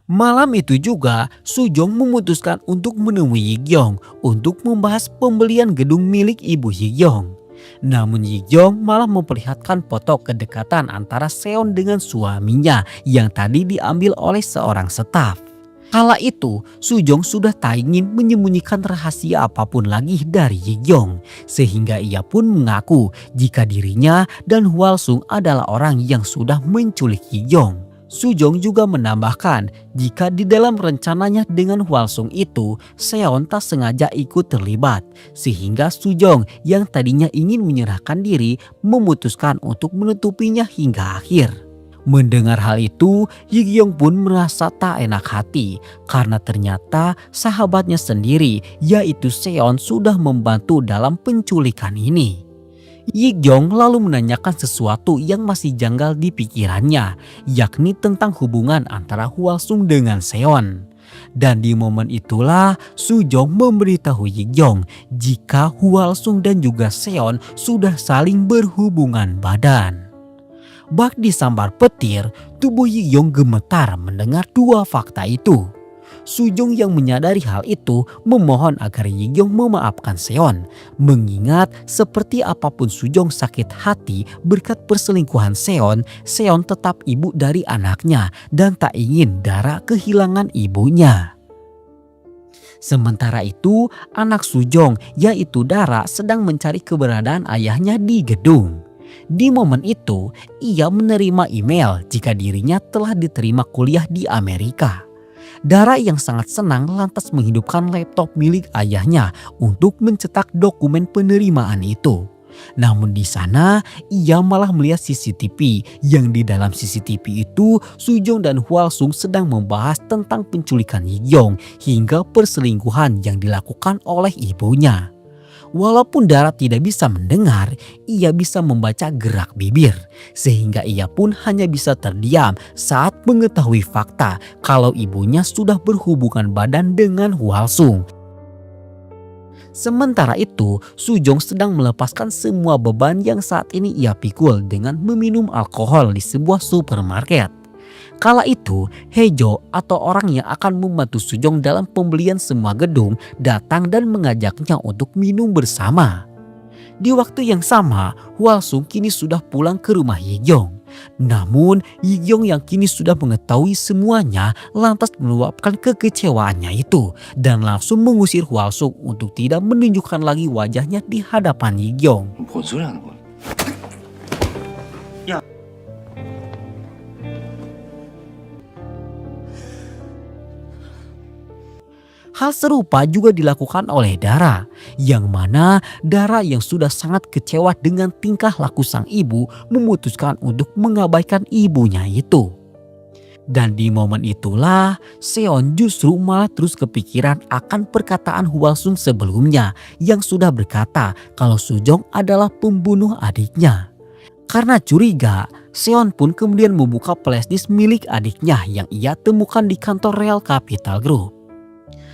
Malam itu juga, Sujong memutuskan untuk menemui Yigyong untuk membahas pembelian gedung milik ibu Yigyong. Namun Yigyong malah memperlihatkan foto kedekatan antara Seon dengan suaminya yang tadi diambil oleh seorang staf. Kala itu, Sujong sudah tak ingin menyembunyikan rahasia apapun lagi dari Yigyong, sehingga ia pun mengaku jika dirinya dan Hwalsung adalah orang yang sudah menculik Yigyong. Sujong juga menambahkan jika di dalam rencananya dengan Hwalsung itu, Seon tak sengaja ikut terlibat, sehingga Sujong yang tadinya ingin menyerahkan diri memutuskan untuk menutupinya hingga akhir. Mendengar hal itu, Yigyong pun merasa tak enak hati karena ternyata sahabatnya sendiri yaitu Seon sudah membantu dalam penculikan ini. Yigyong lalu menanyakan sesuatu yang masih janggal di pikirannya, yakni tentang hubungan antara Hwalsung dengan Seon. Dan di momen itulah Sujong memberitahu Yigyong jika Hwalsung dan juga Seon sudah saling berhubungan badan. Bak disambar petir, tubuh Yigyong gemetar mendengar dua fakta itu. Sujong yang menyadari hal itu memohon agar Yigyong memaafkan Seon, mengingat seperti apapun Sujong sakit hati berkat perselingkuhan Seon, Seon tetap ibu dari anaknya dan tak ingin Dara kehilangan ibunya. Sementara itu, anak Sujong yaitu Dara sedang mencari keberadaan ayahnya di gedung. Di momen itu, ia menerima email jika dirinya telah diterima kuliah di Amerika. Dara yang sangat senang lantas menghidupkan laptop milik ayahnya untuk mencetak dokumen penerimaan itu. Namun di sana ia malah melihat CCTV yang di dalam CCTV itu Sujong dan Hwalsung sedang membahas tentang penculikan Yigyong hingga perselingkuhan yang dilakukan oleh ibunya. Walaupun Dara tidak bisa mendengar, ia bisa membaca gerak bibir, sehingga ia pun hanya bisa terdiam saat mengetahui fakta kalau ibunya sudah berhubungan badan dengan Hwalsung. Sementara itu, Sujong sedang melepaskan semua beban yang saat ini ia pikul dengan meminum alkohol di sebuah supermarket. Kala itu, Hejo atau orang yang akan membantu Sujong dalam pembelian semua gedung datang dan mengajaknya untuk minum bersama. Di waktu yang sama, Hwalsung kini sudah pulang ke rumah Yigyong. Namun, Yigyong yang kini sudah mengetahui semuanya lantas meluapkan kekecewaannya itu dan langsung mengusir Hwalsung untuk tidak menunjukkan lagi wajahnya di hadapan Yigyong. 뭔 소리 하는 거야? Hal serupa juga dilakukan oleh Dara, yang mana Dara yang sudah sangat kecewa dengan tingkah laku sang ibu memutuskan untuk mengabaikan ibunya itu. Dan di momen itulah Seon justru malah terus kepikiran akan perkataan Hwalsung sebelumnya yang sudah berkata kalau Sujong adalah pembunuh adiknya. Karena curiga, Seon pun kemudian membuka flashdisk milik adiknya yang ia temukan di kantor Real Capital Group.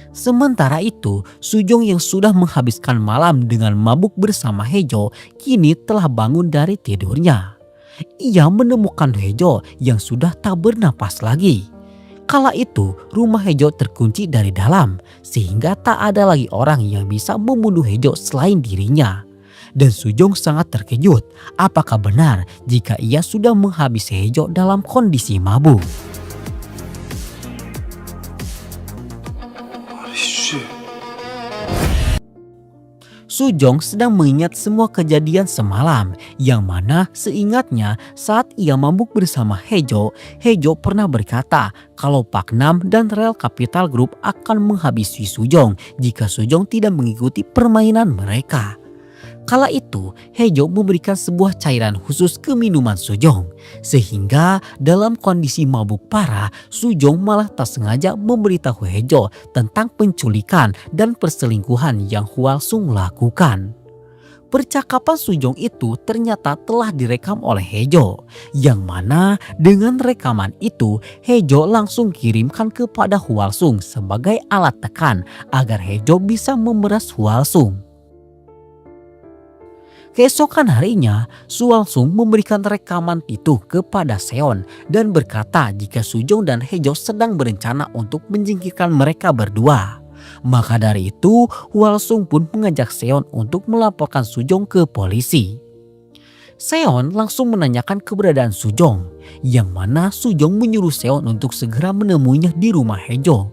Sementara itu, Sujong yang sudah menghabiskan malam dengan mabuk bersama Hejo kini telah bangun dari tidurnya. Ia menemukan Hejo yang sudah tak bernapas lagi. Kala itu, rumah Hejo terkunci dari dalam sehingga tak ada lagi orang yang bisa membunuh Hejo selain dirinya. Dan Sujong sangat terkejut apakah benar jika ia sudah menghabisi Hejo dalam kondisi mabuk. Sujong sedang mengingat semua kejadian semalam yang mana seingatnya saat ia mabuk bersama Hejo, Hejo pernah berkata kalau Pak Nam dan Real Capital Group akan menghabisi Sujong jika Sujong tidak mengikuti permainan mereka. Kala itu, Hejo memberikan sebuah cairan khusus ke minuman Sujong. Sehingga dalam kondisi mabuk parah, Sujong malah tak sengaja memberitahu Hejo tentang penculikan dan perselingkuhan yang Hwalsung lakukan. Percakapan Sujong itu ternyata telah direkam oleh Hejo. Yang mana dengan rekaman itu, Hejo langsung kirimkan kepada Hwalsung sebagai alat tekan agar Hejo bisa memeras Hwalsung. Keesokan harinya, Su langsung memberikan rekaman itu kepada Seon dan berkata jika Sujong dan Hejo sedang berencana untuk menyingkirkan mereka berdua. Maka dari itu, Hwalsung pun mengajak Seon untuk melaporkan Sujong ke polisi. Seon langsung menanyakan keberadaan Sujong, yang mana Sujong menyuruh Seon untuk segera menemuinya di rumah Hejo.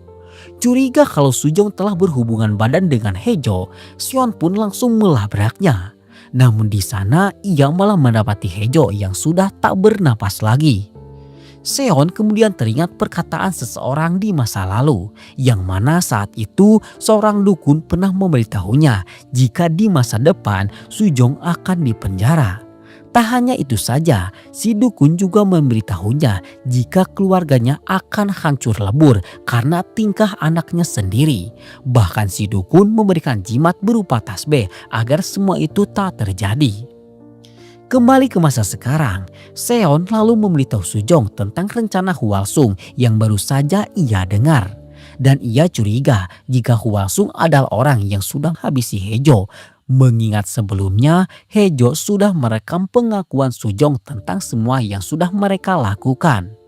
Curiga kalau Sujong telah berhubungan badan dengan Hejo, Seon pun langsung melabraknya. Namun di sana ia malah mendapati Hejo yang sudah tak bernapas lagi. Seon kemudian teringat perkataan seseorang di masa lalu, yang mana saat itu seorang dukun pernah memberitahunya jika di masa depan Sujong akan dipenjara. Tak hanya itu saja, si dukun juga memberitahunya jika keluarganya akan hancur lebur karena tingkah anaknya sendiri. Bahkan si dukun memberikan jimat berupa tasbih agar semua itu tak terjadi. Kembali ke masa sekarang, Seon lalu memberitahu Sujong tentang rencana Hwalsung yang baru saja ia dengar. Dan ia curiga jika Hwalsung adalah orang yang sudah habisi Hejo. Mengingat sebelumnya Hejo sudah merekam pengakuan Sujong tentang semua yang sudah mereka lakukan.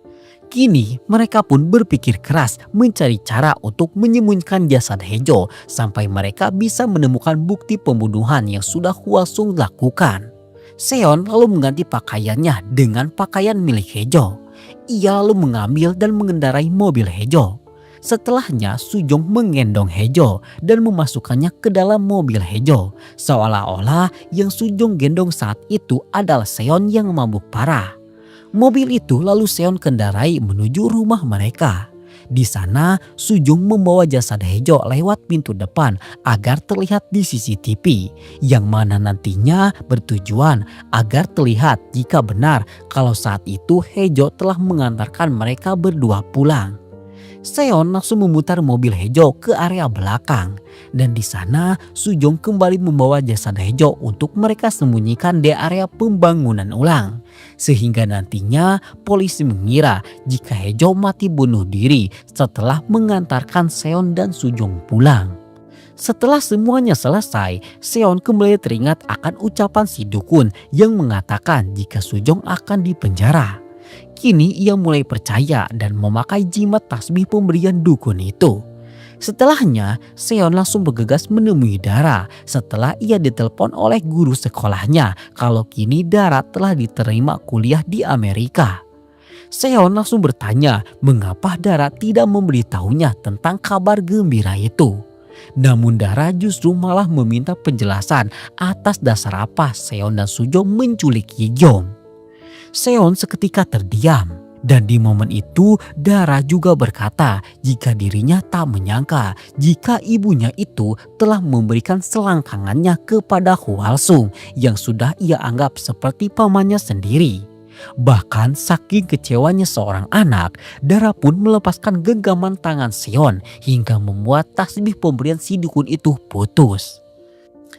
Kini mereka pun berpikir keras mencari cara untuk menyembunyikan jasad Hejo sampai mereka bisa menemukan bukti pembunuhan yang sudah Hwalsung lakukan. Seon lalu mengganti pakaiannya dengan pakaian milik Hejo. Ia lalu mengambil dan mengendarai mobil Hejo. Setelahnya Sujong menggendong Hejo dan memasukkannya ke dalam mobil Hejo. Seolah-olah yang Sujong gendong saat itu adalah Seon yang mabuk parah. Mobil itu lalu Seon kendarai menuju rumah mereka. Di sana Sujong membawa jasad Hejo lewat pintu depan agar terlihat di CCTV, yang mana nantinya bertujuan agar terlihat jika benar kalau saat itu Hejo telah mengantarkan mereka berdua pulang. Seon langsung memutar mobil Hejo ke area belakang dan di sana Sujong kembali membawa jasad Hejo untuk mereka sembunyikan di area pembangunan ulang. Sehingga nantinya polisi mengira jika Hejo mati bunuh diri setelah mengantarkan Seon dan Sujong pulang. Setelah semuanya selesai, Seon kembali teringat akan ucapan si dukun yang mengatakan jika Sujong akan dipenjara. Kini ia mulai percaya dan memakai jimat tasbih pemberian dukun itu. Setelahnya, Seon langsung bergegas menemui Dara setelah ia ditelepon oleh guru sekolahnya kalau kini Dara telah diterima kuliah di Amerika. Seon langsung bertanya mengapa Dara tidak memberitahunya tentang kabar gembira itu. Namun Dara justru malah meminta penjelasan atas dasar apa Seon dan Sujong menculik Yijong. Seon seketika terdiam dan di momen itu Dara juga berkata jika dirinya tak menyangka jika ibunya itu telah memberikan selangkangannya kepada Hwalsung yang sudah ia anggap seperti pamannya sendiri. Bahkan saking kecewanya seorang anak, Dara pun melepaskan genggaman tangan Seon hingga membuat tasbih pemberian si dukun itu putus.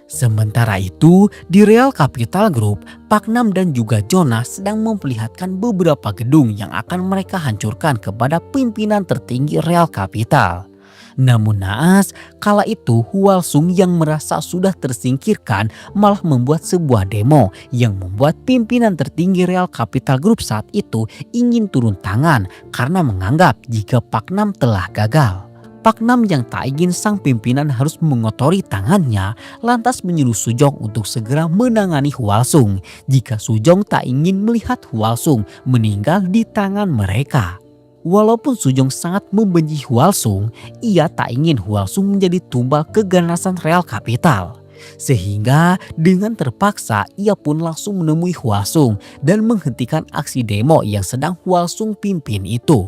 Sementara itu, di Real Capital Group, Pak Nam dan juga Jonas sedang memperlihatkan beberapa gedung yang akan mereka hancurkan kepada pimpinan tertinggi Real Capital. Namun naas, kala itu Hwalsung yang merasa sudah tersingkirkan malah membuat sebuah demo yang membuat pimpinan tertinggi Real Capital Group saat itu ingin turun tangan karena menganggap jika Pak Nam telah gagal. Pak Nam yang tak ingin sang pimpinan harus mengotori tangannya lantas menyuruh Sujong untuk segera menangani Hwalsung jika Sujong tak ingin melihat Hwalsung meninggal di tangan mereka. Walaupun Sujong sangat membenci Hwalsung, ia tak ingin Hwalsung menjadi tumbal keganasan Real Capital. Sehingga dengan terpaksa ia pun langsung menemui Hwalsung dan menghentikan aksi demo yang sedang Hwalsung pimpin itu.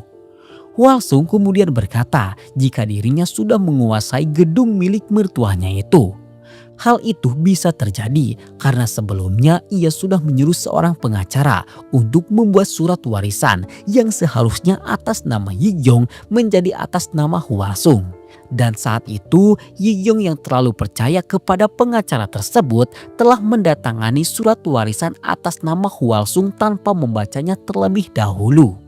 Hwalsung kemudian berkata jika dirinya sudah menguasai gedung milik mertuanya itu. Hal itu bisa terjadi karena sebelumnya ia sudah menyuruh seorang pengacara untuk membuat surat warisan yang seharusnya atas nama Yijong menjadi atas nama Hwalsung. Dan saat itu Yijong yang terlalu percaya kepada pengacara tersebut telah mendatangani surat warisan atas nama Hwalsung tanpa membacanya terlebih dahulu.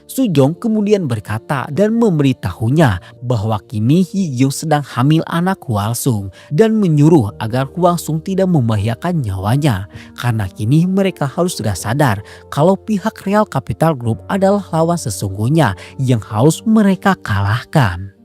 Sujong kemudian berkata dan memberitahunya bahwa kini Yigyong sedang hamil anak Hwalsung dan menyuruh agar Hwalsung tidak membahayakan nyawanya karena kini mereka harus sudah sadar kalau pihak Real Capital Group adalah lawan sesungguhnya yang harus mereka kalahkan.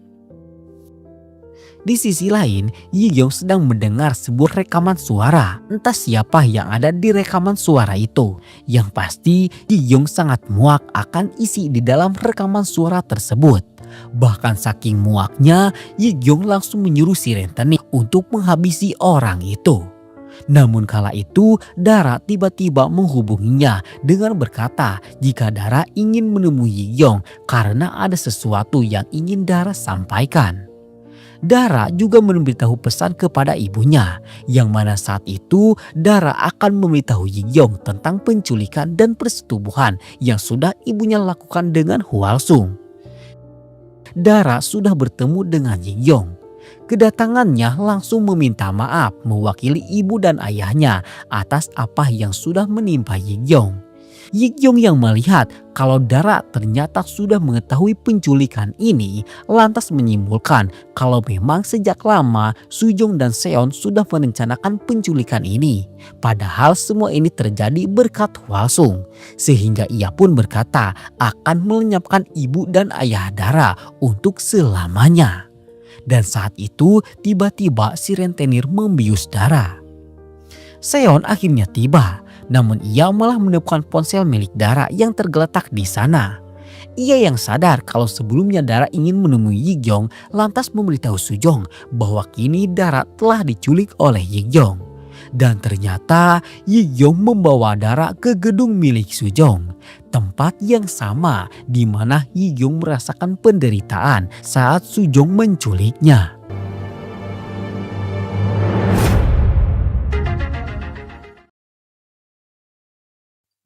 Di sisi lain, Yigyong sedang mendengar sebuah rekaman suara. Entah siapa yang ada di rekaman suara itu. Yang pasti, Yigyong sangat muak akan isi di dalam rekaman suara tersebut. Bahkan saking muaknya, Yigyong langsung menyuruh si rentenir untuk menghabisi orang itu. Namun kala itu, Dara tiba-tiba menghubunginya dengan berkata jika Dara ingin menemui Yigyong karena ada sesuatu yang ingin Dara sampaikan. Dara juga memberitahu pesan kepada ibunya, yang mana saat itu Dara akan memberitahu Yigyong tentang penculikan dan persetubuhan yang sudah ibunya lakukan dengan Hwalsung. Dara sudah bertemu dengan Yigyong. Kedatangannya langsung meminta maaf mewakili ibu dan ayahnya atas apa yang sudah menimpa Yigyong. Yigyong yang melihat kalau Dara ternyata sudah mengetahui penculikan ini lantas menyimpulkan kalau memang sejak lama Sujong dan Seon sudah merencanakan penculikan ini. Padahal semua ini terjadi berkat Hwalsung. Sehingga ia pun berkata akan melenyapkan ibu dan ayah Dara untuk selamanya. Dan saat itu tiba-tiba si rentenir membius Dara. Seon akhirnya tiba. Namun ia malah menemukan ponsel milik Dara yang tergeletak di sana. Ia yang sadar kalau sebelumnya Dara ingin menemui Yigyong lantas memberitahu Sujong bahwa kini Dara telah diculik oleh Yigyong. Dan ternyata Yigyong membawa Dara ke gedung milik Sujong. Tempat yang sama di mana Yigyong merasakan penderitaan saat Sujong menculiknya.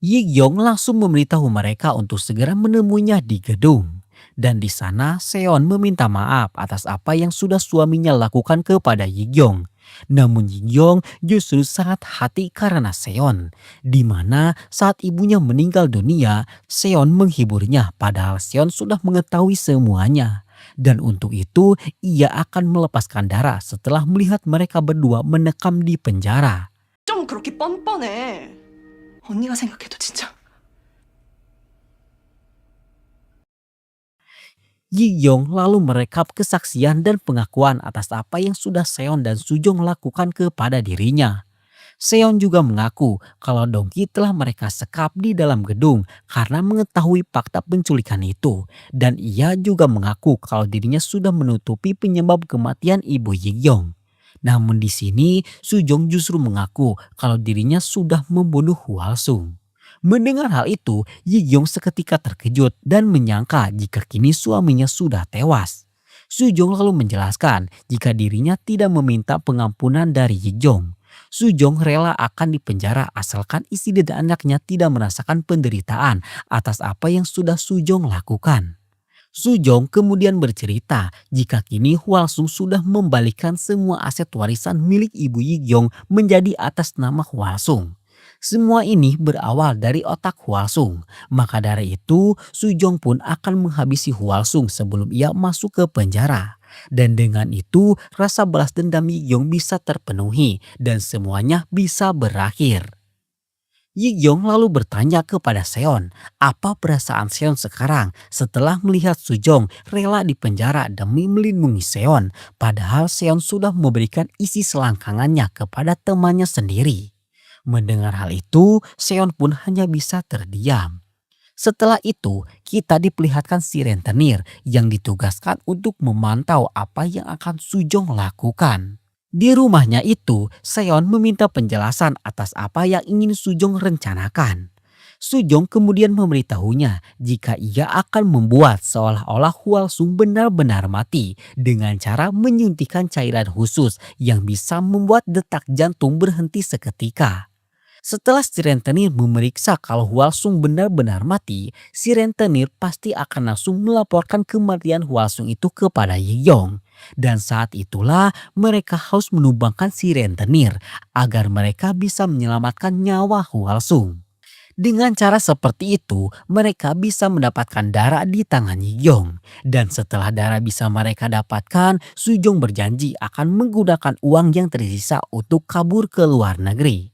Yigyong langsung memberitahu mereka untuk segera menemuinya di gedung. Dan di sana Seon meminta maaf atas apa yang sudah suaminya lakukan kepada Yigyong. Namun Yigyong justru sangat hati karena Seon. Di mana saat ibunya meninggal dunia, Seon menghiburnya padahal Seon sudah mengetahui semuanya. Dan untuk itu ia akan melepaskan Dara setelah melihat mereka berdua menekam di penjara. 좀 그렇게 뻔뻔해. 언니가 생각해도 진짜. Yigyong lalu merekap kesaksian dan pengakuan atas apa yang sudah Seon dan Sujong lakukan kepada dirinya. Seon juga mengaku kalau Dongki telah mereka sekap di dalam gedung karena mengetahui fakta penculikan itu. Dan ia juga mengaku kalau dirinya sudah menutupi penyebab kematian ibu Yigyong. Namun di sini Sujong justru mengaku kalau dirinya sudah membunuh Hwalsung. Mendengar hal itu, Yigyong seketika terkejut dan menyangka jika kini suaminya sudah tewas. Sujong lalu menjelaskan jika dirinya tidak meminta pengampunan dari Yigyong. Sujong rela akan dipenjara asalkan istri dan anaknya tidak merasakan penderitaan atas apa yang sudah Sujong lakukan. Sujong kemudian bercerita jika kini Hwalsung sudah membalikkan semua aset warisan milik ibu Yigyong menjadi atas nama Hwalsung. Semua ini berawal dari otak Hwalsung. Maka dari itu Sujong pun akan menghabisi Hwalsung sebelum ia masuk ke penjara. Dan dengan itu rasa balas dendam Yigyong bisa terpenuhi dan semuanya bisa berakhir. Yigyong lalu bertanya kepada Seon apa perasaan Seon sekarang setelah melihat Sujong rela dipenjara demi melindungi Seon. Padahal Seon sudah memberikan isi selangkangannya kepada temannya sendiri. Mendengar hal itu, Seon pun hanya bisa terdiam. Setelah itu, kita diperlihatkan si rentenir yang ditugaskan untuk memantau apa yang akan Sujong lakukan. Di rumahnya itu, Seon meminta penjelasan atas apa yang ingin Sujong rencanakan. Sujong kemudian memberitahunya jika ia akan membuat seolah-olah Hwalsung benar-benar mati dengan cara menyuntikkan cairan khusus yang bisa membuat detak jantung berhenti seketika. Setelah si rentenir memeriksa kalau Hwalsung benar-benar mati, si rentenir pasti akan langsung melaporkan kematian Hwalsung itu kepada Yigyong. Dan saat itulah mereka harus menumbangkan si rentenir agar mereka bisa menyelamatkan nyawa Hwalsung. Dengan cara seperti itu, mereka bisa mendapatkan darah di tangan Yiyong. Dan setelah darah bisa mereka dapatkan, Sujong berjanji akan menggunakan uang yang tersisa untuk kabur ke luar negeri.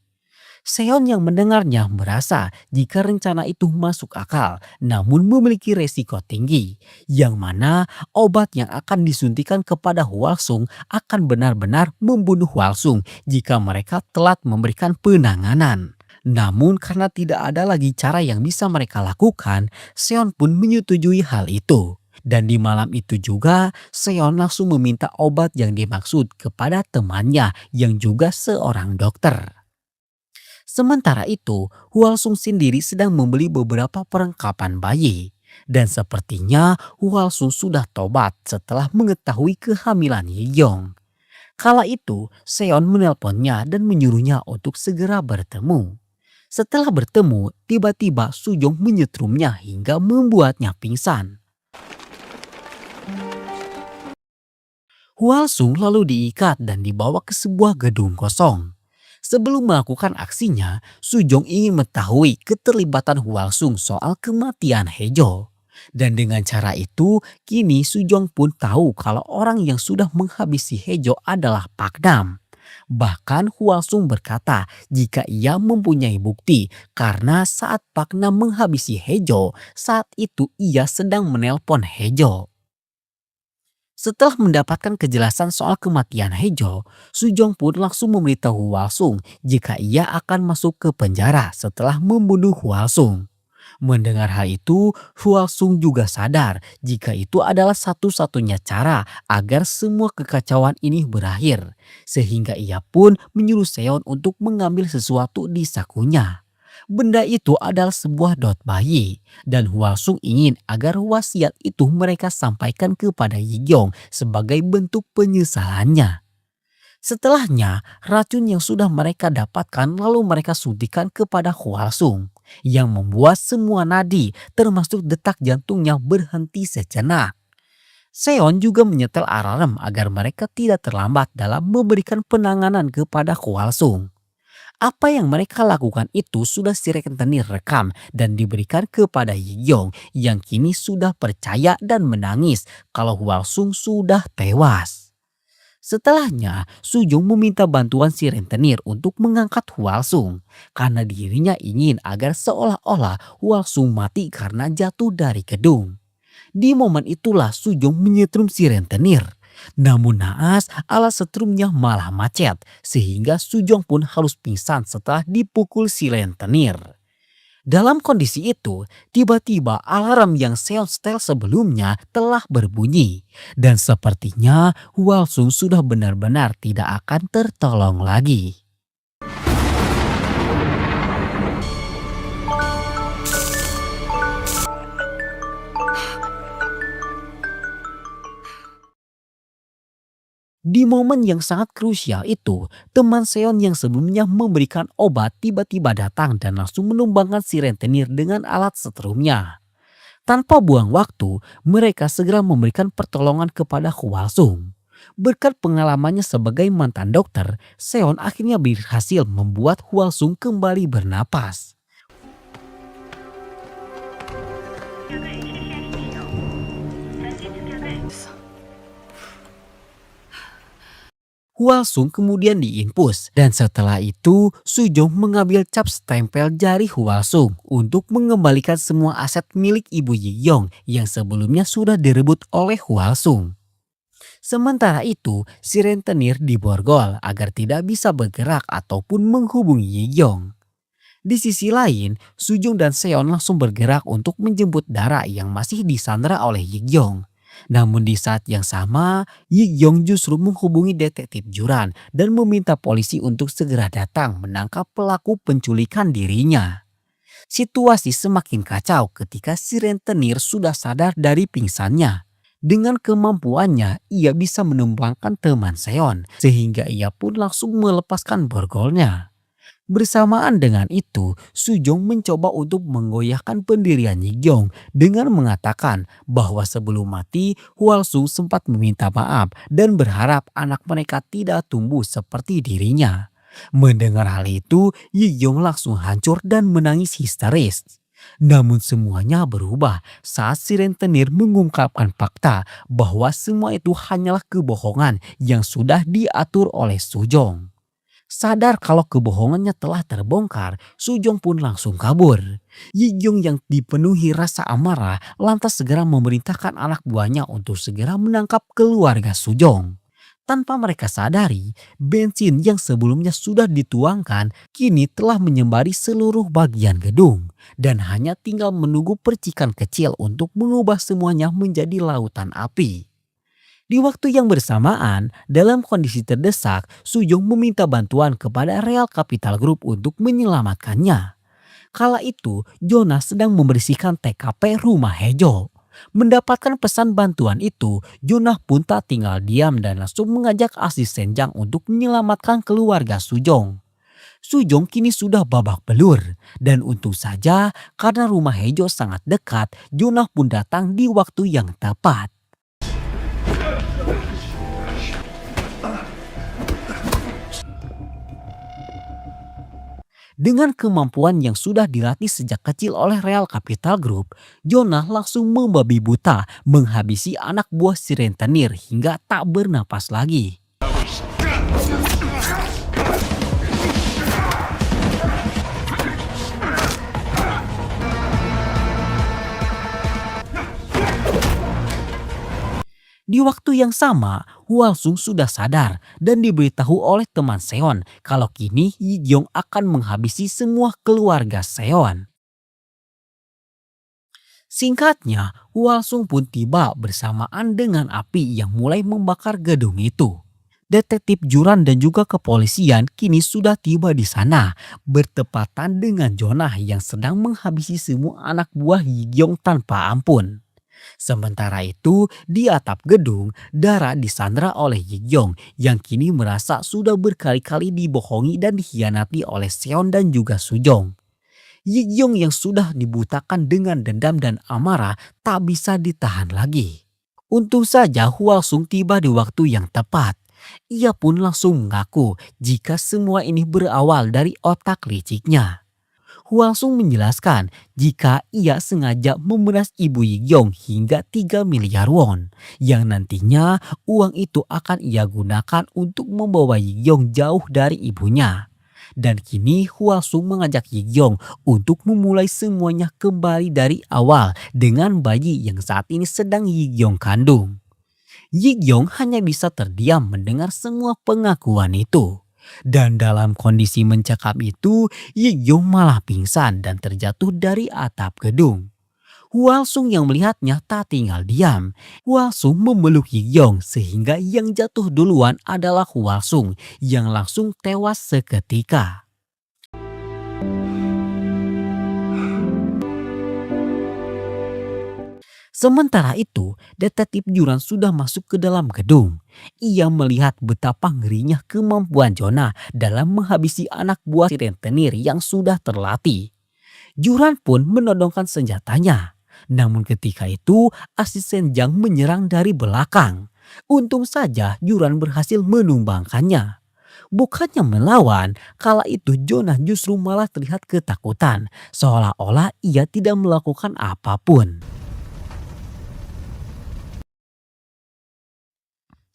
Seon yang mendengarnya merasa jika rencana itu masuk akal namun memiliki resiko tinggi, yang mana obat yang akan disuntikan kepada Hwasung akan benar-benar membunuh Hwasung jika mereka telat memberikan penanganan. Namun karena tidak ada lagi cara yang bisa mereka lakukan, Seon pun menyetujui hal itu. Dan di malam itu juga, Seon langsung meminta obat yang dimaksud kepada temannya yang juga seorang dokter. Sementara itu, Hwasung sendiri sedang membeli beberapa perlengkapan bayi. Dan sepertinya Hwasung sudah tobat setelah mengetahui kehamilan Yiyong. Kala itu, Seon menelponnya dan menyuruhnya untuk segera bertemu. Setelah bertemu, tiba-tiba Sujong menyetrumnya hingga membuatnya pingsan. Hwasung lalu diikat dan dibawa ke sebuah gedung kosong. Sebelum melakukan aksinya, Sujong ingin mengetahui keterlibatan Hwasung soal kematian Hejo. Dan dengan cara itu, kini Sujong pun tahu kalau orang yang sudah menghabisi Hejo adalah Pak Nam. Bahkan Hwasung berkata jika ia mempunyai bukti karena saat Pak Nam menghabisi Hejo, saat itu ia sedang menelpon Hejo. Setelah mendapatkan kejelasan soal kematian Hejo, Sujong pun langsung memberitahu Hwasung jika ia akan masuk ke penjara setelah membunuh Hwasung. Mendengar hal itu, Hwasung juga sadar jika itu adalah satu-satunya cara agar semua kekacauan ini berakhir. Sehingga ia pun menyuruh Seon untuk mengambil sesuatu di sakunya. Benda itu adalah sebuah dot bayi dan Hwasung ingin agar wasiat itu mereka sampaikan kepada Yiyong sebagai bentuk penyesalannya. Setelahnya, racun yang sudah mereka dapatkan lalu mereka suntikan kepada Hwasung yang membuat semua nadi termasuk detak jantungnya berhenti sejenak. Seon juga menyetel alarm agar mereka tidak terlambat dalam memberikan penanganan kepada Hwasung. Apa yang mereka lakukan itu sudah si rentenir rekam dan diberikan kepada Yiyong yang kini sudah percaya dan menangis kalau Hwasung sudah tewas. Setelahnya, Sujong meminta bantuan si rentenir untuk mengangkat Hwasung karena dirinya ingin agar seolah-olah Hwasung mati karena jatuh dari gedung. Di momen itulah Sujong menyetrum si rentenir. Namun naas alat setrumnya malah macet sehingga Sujong pun harus pingsan setelah dipukul si rentenir. Dalam kondisi itu, tiba-tiba alarm yang Seon setel sebelumnya telah berbunyi. Dan sepertinya Hwasung sudah benar-benar tidak akan tertolong lagi. Di momen yang sangat krusial itu, teman Seon yang sebelumnya memberikan obat tiba-tiba datang dan langsung menumbangkan si rentenir dengan alat setrumnya. Tanpa buang waktu, mereka segera memberikan pertolongan kepada Hwasung. Berkat pengalamannya sebagai mantan dokter, Seon akhirnya berhasil membuat Hwasung kembali bernapas. Hwasung kemudian diinfus dan setelah itu Sujong mengambil cap stempel jari Hwasung untuk mengembalikan semua aset milik ibu Yiyong yang sebelumnya sudah direbut oleh Hwasung. Sementara itu si rentenir diborgol agar tidak bisa bergerak ataupun menghubungi Yiyong. Di sisi lain, Sujong dan Seon langsung bergerak untuk menjemput Dara yang masih disandra oleh Yiyong. Namun di saat yang sama, Yiyong justru menghubungi detektif Juran dan meminta polisi untuk segera datang menangkap pelaku penculikan dirinya. Situasi semakin kacau ketika si rentenir sudah sadar dari pingsannya. Dengan kemampuannya, ia bisa menumbangkan teman Seon sehingga ia pun langsung melepaskan borgolnya. Bersamaan dengan itu, Sujong mencoba untuk menggoyahkan pendirian Yiyong dengan mengatakan bahwa sebelum mati, Hwasung sempat meminta maaf dan berharap anak mereka tidak tumbuh seperti dirinya. Mendengar hal itu, Yi Yong langsung hancur dan menangis histeris. Namun semuanya berubah saat si rentenir mengungkapkan fakta bahwa semua itu hanyalah kebohongan yang sudah diatur oleh Sujong. Sadar kalau kebohongannya telah terbongkar, Sujong pun langsung kabur. Yi Yong yang dipenuhi rasa amarah lantas segera memerintahkan anak buahnya untuk segera menangkap keluarga Sujong. Tanpa mereka sadari, bensin yang sebelumnya sudah dituangkan kini telah menyembari seluruh bagian gedung dan hanya tinggal menunggu percikan kecil untuk mengubah semuanya menjadi lautan api. Di waktu yang bersamaan, dalam kondisi terdesak, Sujong meminta bantuan kepada Real Capital Group untuk menyelamatkannya. Kala itu, Jonas sedang membersihkan TKP rumah Hejo. Mendapatkan pesan bantuan itu, Jonah pun tak tinggal diam dan langsung mengajak asisten Jang untuk menyelamatkan keluarga Sujong. Sujong kini sudah babak belur dan untung saja karena rumah Hejo sangat dekat, Jonah pun datang di waktu yang tepat. Dengan kemampuan yang sudah dilatih sejak kecil oleh Real Capital Group, Jonah langsung membabi buta menghabisi anak buah si rentenir hingga tak bernapas lagi. Di waktu yang sama, Hwasung sudah sadar dan diberitahu oleh teman Seon kalau kini Yi Gyong akan menghabisi semua keluarga Seon. Singkatnya, Hwasung pun tiba bersamaan dengan api yang mulai membakar gedung itu. Detektif Juran dan juga kepolisian kini sudah tiba di sana, bertepatan dengan Jonah yang sedang menghabisi semua anak buah Yi Gyong tanpa ampun. Sementara itu, di atap gedung, Dara disandra oleh Yi Gyong yang kini merasa sudah berkali-kali dibohongi dan dikhianati oleh Seon dan juga Sujong. Yi Gyong yang sudah dibutakan dengan dendam dan amarah tak bisa ditahan lagi. Untung saja Hwasung tiba di waktu yang tepat. Ia pun langsung mengaku jika semua ini berawal dari otak liciknya. Hwasung menjelaskan jika ia sengaja memeras ibu Yi Gyong hingga 3 miliar won, yang nantinya uang itu akan ia gunakan untuk membawa Yi Gyong jauh dari ibunya. Dan kini Hwasung mengajak Yi Gyong untuk memulai semuanya kembali dari awal dengan bayi yang saat ini sedang Yi Gyong kandung. Yi Gyong hanya bisa terdiam mendengar semua pengakuan itu. Dan dalam kondisi mencekam itu, Yi Gyong malah pingsan dan terjatuh dari atap gedung. Hwasung yang melihatnya tak tinggal diam. Hwasung memeluk Yi Gyong sehingga yang jatuh duluan adalah Hwasung yang langsung tewas seketika. Sementara itu, detektif Juran sudah masuk ke dalam gedung. Ia melihat betapa ngerinya kemampuan Jonah dalam menghabisi anak buah si rentenir yang sudah terlatih. Juran pun menodongkan senjatanya. Namun ketika itu, asisten Jang menyerang dari belakang. Untung saja Juran berhasil menumbangkannya. Bukannya melawan, kala itu Jonah justru malah terlihat ketakutan, seolah-olah ia tidak melakukan apapun.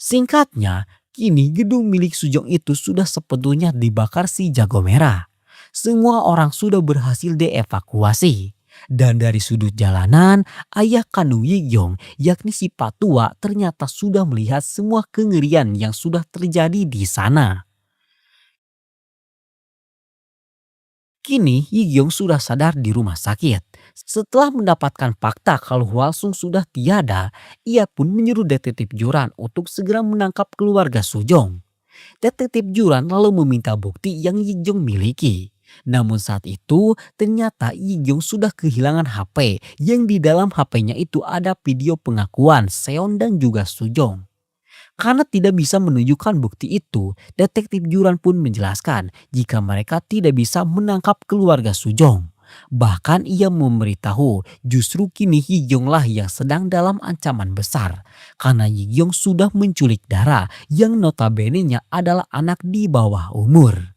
Singkatnya, kini gedung milik Sujong itu sudah sepenuhnya dibakar si jago merah. Semua orang sudah berhasil dievakuasi. Dan dari sudut jalanan, ayah kandung Yi Gyong, yakni si Patua, ternyata sudah melihat semua kengerian yang sudah terjadi di sana. Kini Yi Gyong sudah sadar di rumah sakit. Setelah mendapatkan fakta kalau Hwasung sudah tiada, ia pun menyuruh detektif Juran untuk segera menangkap keluarga Sujong. Detektif Juran lalu meminta bukti yang Yi Gyong miliki. Namun saat itu ternyata Yi Gyong sudah kehilangan HP yang di dalam HP-nya itu ada video pengakuan Seon dan juga Sujong. Karena tidak bisa menunjukkan bukti itu, detektif Juran pun menjelaskan jika mereka tidak bisa menangkap keluarga Sujong. Bahkan ia memberitahu justru kini Yi Gyong lah yang sedang dalam ancaman besar. Karena Yi Gyong sudah menculik Dara yang notabene-nya adalah anak di bawah umur.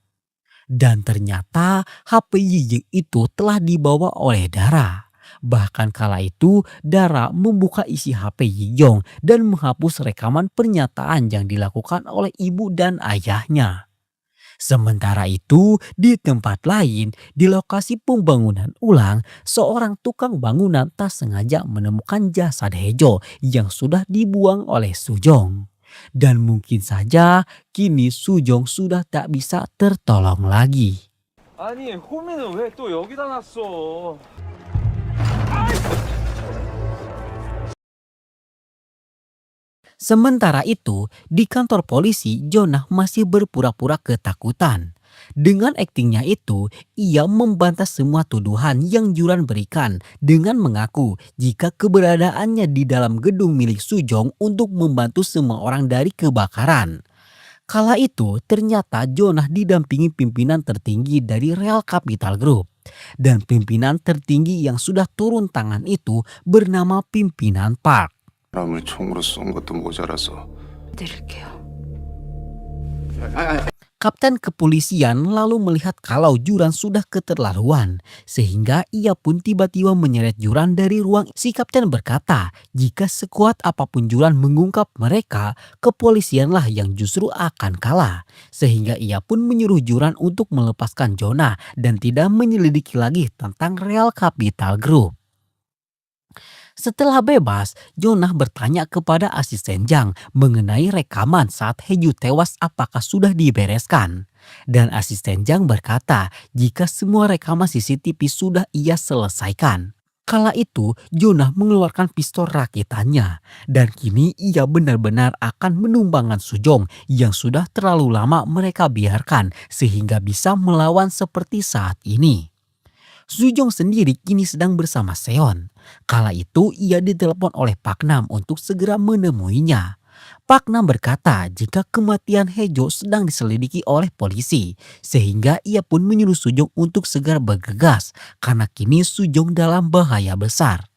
Dan ternyata HP Yijing itu telah dibawa oleh Dara. Bahkan kala itu Dara membuka isi HP Yijong dan menghapus rekaman pernyataan yang dilakukan oleh ibu dan ayahnya. Sementara itu, di tempat lain, di lokasi pembangunan ulang, seorang tukang bangunan tak sengaja menemukan jasad Hejo yang sudah dibuang oleh Sujong. Dan mungkin saja kini Sujong sudah tak bisa tertolong lagi. 아니 호미는 왜 또 여기다 놨어? Sementara itu, di kantor polisi, Jonah masih berpura-pura ketakutan. Dengan aktingnya itu, ia membantah semua tuduhan yang Juran berikan dengan mengaku jika keberadaannya di dalam gedung milik Sujong untuk membantu semua orang dari kebakaran. Kala itu, ternyata Jonah didampingi pimpinan tertinggi dari Real Capital Group. Dan pimpinan tertinggi yang sudah turun tangan itu bernama pimpinan Park. 사람을 총으로 쏜 것도 모자라서 드릴게요. Kapten kepolisian lalu melihat kalau Juran sudah keterlaluan, sehingga ia pun tiba-tiba menyeret Juran dari ruang. Si kapten berkata, jika sekuat apapun Juran mengungkap mereka, kepolisianlah yang justru akan kalah. Sehingga ia pun menyuruh Juran untuk melepaskan Jonah dan tidak menyelidiki lagi tentang Real Capital Group. Setelah bebas, Jonah bertanya kepada asisten Jang mengenai rekaman saat Heju tewas apakah sudah dibereskan. Dan asisten Jang berkata jika semua rekaman CCTV sudah ia selesaikan. Kala itu, Jonah mengeluarkan pistol rakitannya. Dan kini ia benar-benar akan menumbangkan Sujong yang sudah terlalu lama mereka biarkan sehingga bisa melawan seperti saat ini. Sujong sendiri kini sedang bersama Seon. Kala itu ia ditelepon oleh Pak Nam untuk segera menemuinya. Pak Nam berkata jika kematian Hejo sedang diselidiki oleh polisi. Sehingga ia pun menyuruh Sujong untuk segera bergegas karena kini Sujong dalam bahaya besar.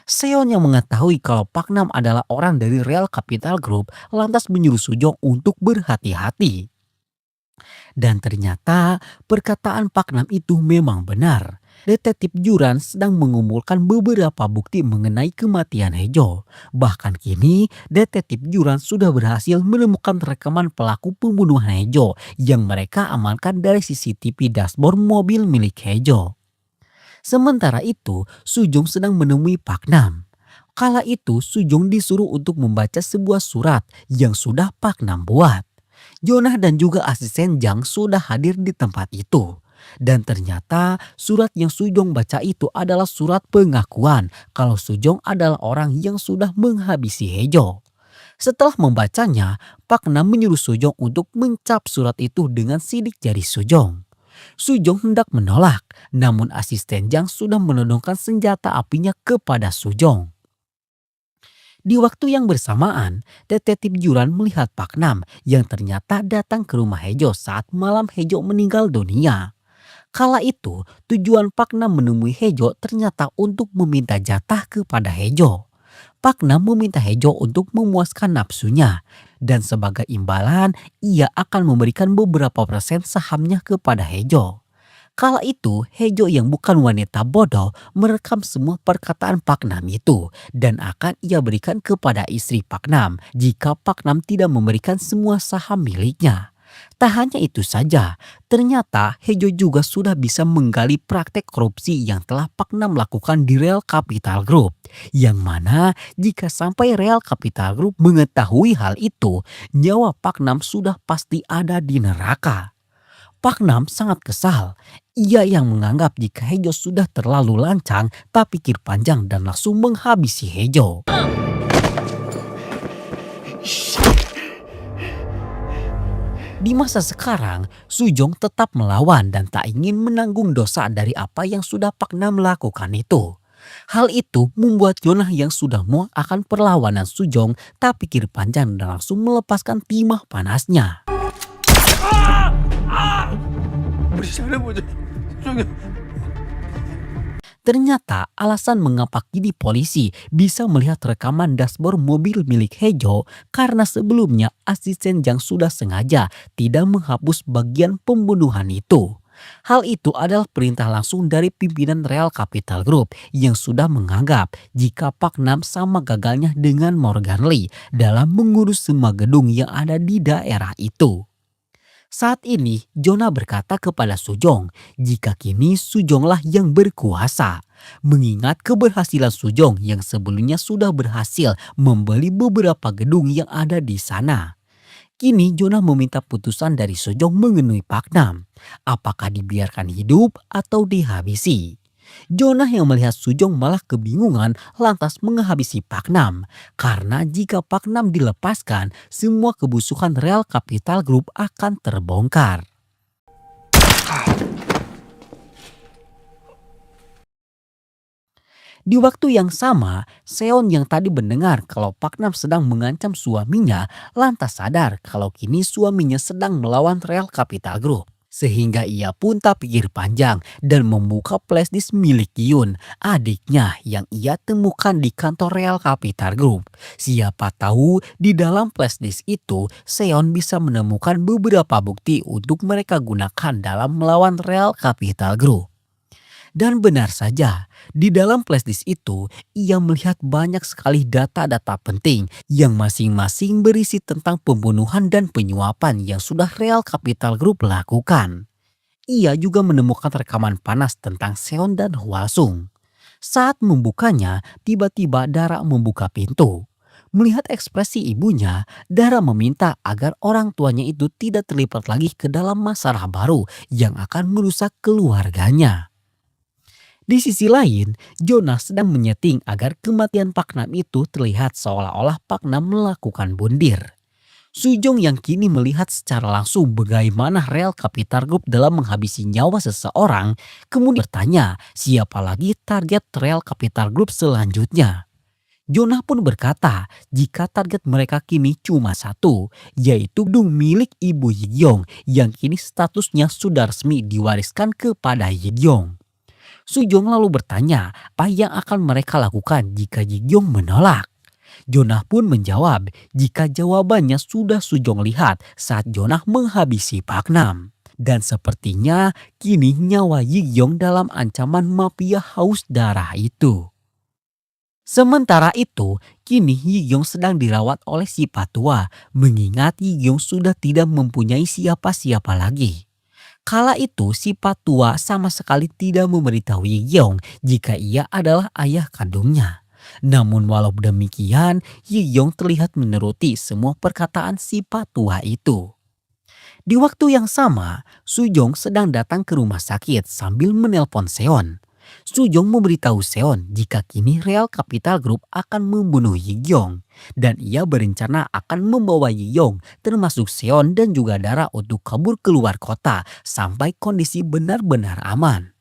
Seon yang mengetahui kalau Pak Nam adalah orang dari Real Capital Group lantas menyuruh Sujong untuk berhati-hati. Dan ternyata perkataan Pak Nam itu memang benar. Detektif Juran sedang mengumpulkan beberapa bukti mengenai kematian Hejo. Bahkan kini detektif Juran sudah berhasil menemukan rekaman pelaku pembunuhan Hejo yang mereka amankan dari CCTV dashboard mobil milik Hejo. Sementara itu, Sujong sedang menemui Pak Nam. Kala itu Sujong disuruh untuk membaca sebuah surat yang sudah Pak Nam buat. Jonah dan juga asisten Jang sudah hadir di tempat itu. Dan ternyata surat yang Sujong baca itu adalah surat pengakuan kalau Sujong adalah orang yang sudah menghabisi Hejo. Setelah membacanya, Pak Nam menyuruh Sujong untuk mencap surat itu dengan sidik jari Sujong. Sujong hendak menolak, namun asisten Jang sudah menodongkan senjata apinya kepada Sujong. Di waktu yang bersamaan, detektif Juran melihat Pak Nam yang ternyata datang ke rumah Hejo saat malam Hejo meninggal dunia. Kala itu, tujuan Pak Nam menemui Hejo ternyata untuk meminta jatah kepada Hejo. Pak Nam meminta Hejo untuk memuaskan nafsunya dan sebagai imbalan ia akan memberikan beberapa persen sahamnya kepada Hejo. Kala itu, Hejo yang bukan wanita bodoh merekam semua perkataan Pak Nam itu dan akan ia berikan kepada istri Pak Nam jika Pak Nam tidak memberikan semua saham miliknya. Tak hanya itu saja, ternyata Hejo juga sudah bisa menggali praktek korupsi yang telah Pak Nam lakukan di Real Capital Group. Yang mana jika sampai Real Capital Group mengetahui hal itu, nyawa Pak Nam sudah pasti ada di neraka. Pak Nam sangat kesal. Ia yang menganggap jika Hejo sudah terlalu lancang tak pikir panjang dan langsung menghabisi Hejo. Di masa sekarang, Sujong tetap melawan dan tak ingin menanggung dosa dari apa yang sudah Pak Nam lakukan itu. Hal itu membuat Jonah yang sudah muak akan perlawanan Sujong tak pikir panjang dan langsung melepaskan timah panasnya. Ternyata alasan mengapa kini polisi bisa melihat rekaman dashboard mobil milik Hejo karena sebelumnya asisten Jang sudah sengaja tidak menghapus bagian pembunuhan itu. Hal itu adalah perintah langsung dari pimpinan Real Capital Group yang sudah menganggap jika Pak Nam sama gagalnya dengan Morgan Lee dalam mengurus semua gedung yang ada di daerah itu. Saat ini Jonah berkata kepada Sujong jika kini Sujonglah yang berkuasa. Mengingat keberhasilan Sujong yang sebelumnya sudah berhasil membeli beberapa gedung yang ada di sana. Kini Jonah meminta putusan dari Sojong mengenai Pak Nam. Apakah dibiarkan hidup atau dihabisi? Jonah yang melihat Sujong malah kebingungan lantas menghabisi Pak Nam. Karena jika Pak Nam dilepaskan, semua kebusukan Real Capital Group akan terbongkar. Di waktu yang sama, Seon yang tadi mendengar kalau Pak Nam sedang mengancam suaminya lantas sadar kalau kini suaminya sedang melawan Real Capital Group. Sehingga ia pun tak pikir panjang dan membuka flashdisk milik Yun, adiknya yang ia temukan di kantor Real Capital Group. Siapa tahu di dalam flashdisk itu Seon bisa menemukan beberapa bukti untuk mereka gunakan dalam melawan Real Capital Group. Dan benar saja, di dalam flashdisk itu ia melihat banyak sekali data-data penting yang masing-masing berisi tentang pembunuhan dan penyuapan yang sudah Real Capital Group lakukan. Ia juga menemukan rekaman panas tentang Seon dan Hwasung. Saat membukanya, tiba-tiba Dara membuka pintu. Melihat ekspresi ibunya, Dara meminta agar orang tuanya itu tidak terlibat lagi ke dalam masalah baru yang akan merusak keluarganya. Di sisi lain, Jonah sedang menyeting agar kematian Pak Nam itu terlihat seolah-olah Pak Nam melakukan bundir. Sujong yang kini melihat secara langsung bagaimana Real Capital Group dalam menghabisi nyawa seseorang, kemudian bertanya siapa lagi target Real Capital Group selanjutnya. Jonah pun berkata jika target mereka kini cuma satu, yaitu gedung milik Ibu Yigyong yang kini statusnya sudah resmi diwariskan kepada Yigyong. Sujong lalu bertanya apa yang akan mereka lakukan jika Yigyong menolak. Jonah pun menjawab jika jawabannya sudah Sujong lihat saat Jonah menghabisi Pak Nam. Dan sepertinya kini nyawa Yigyong dalam ancaman mafia haus darah itu. Sementara itu, kini Yigyong sedang dirawat oleh si Patua mengingat Yigyong sudah tidak mempunyai siapa-siapa lagi. Kala itu si Patua sama sekali tidak memberitahu Yigyong jika ia adalah ayah kandungnya. Namun walau demikian, Yigyong terlihat menuruti semua perkataan si Patua itu. Di waktu yang sama, Sujong sedang datang ke rumah sakit sambil menelpon Seon. Sujong memberitahu Seon jika kini Real Capital Group akan membunuh Yigyong dan ia berencana akan membawa Yigyong termasuk Seon dan juga Dara untuk kabur keluar kota sampai kondisi benar-benar aman.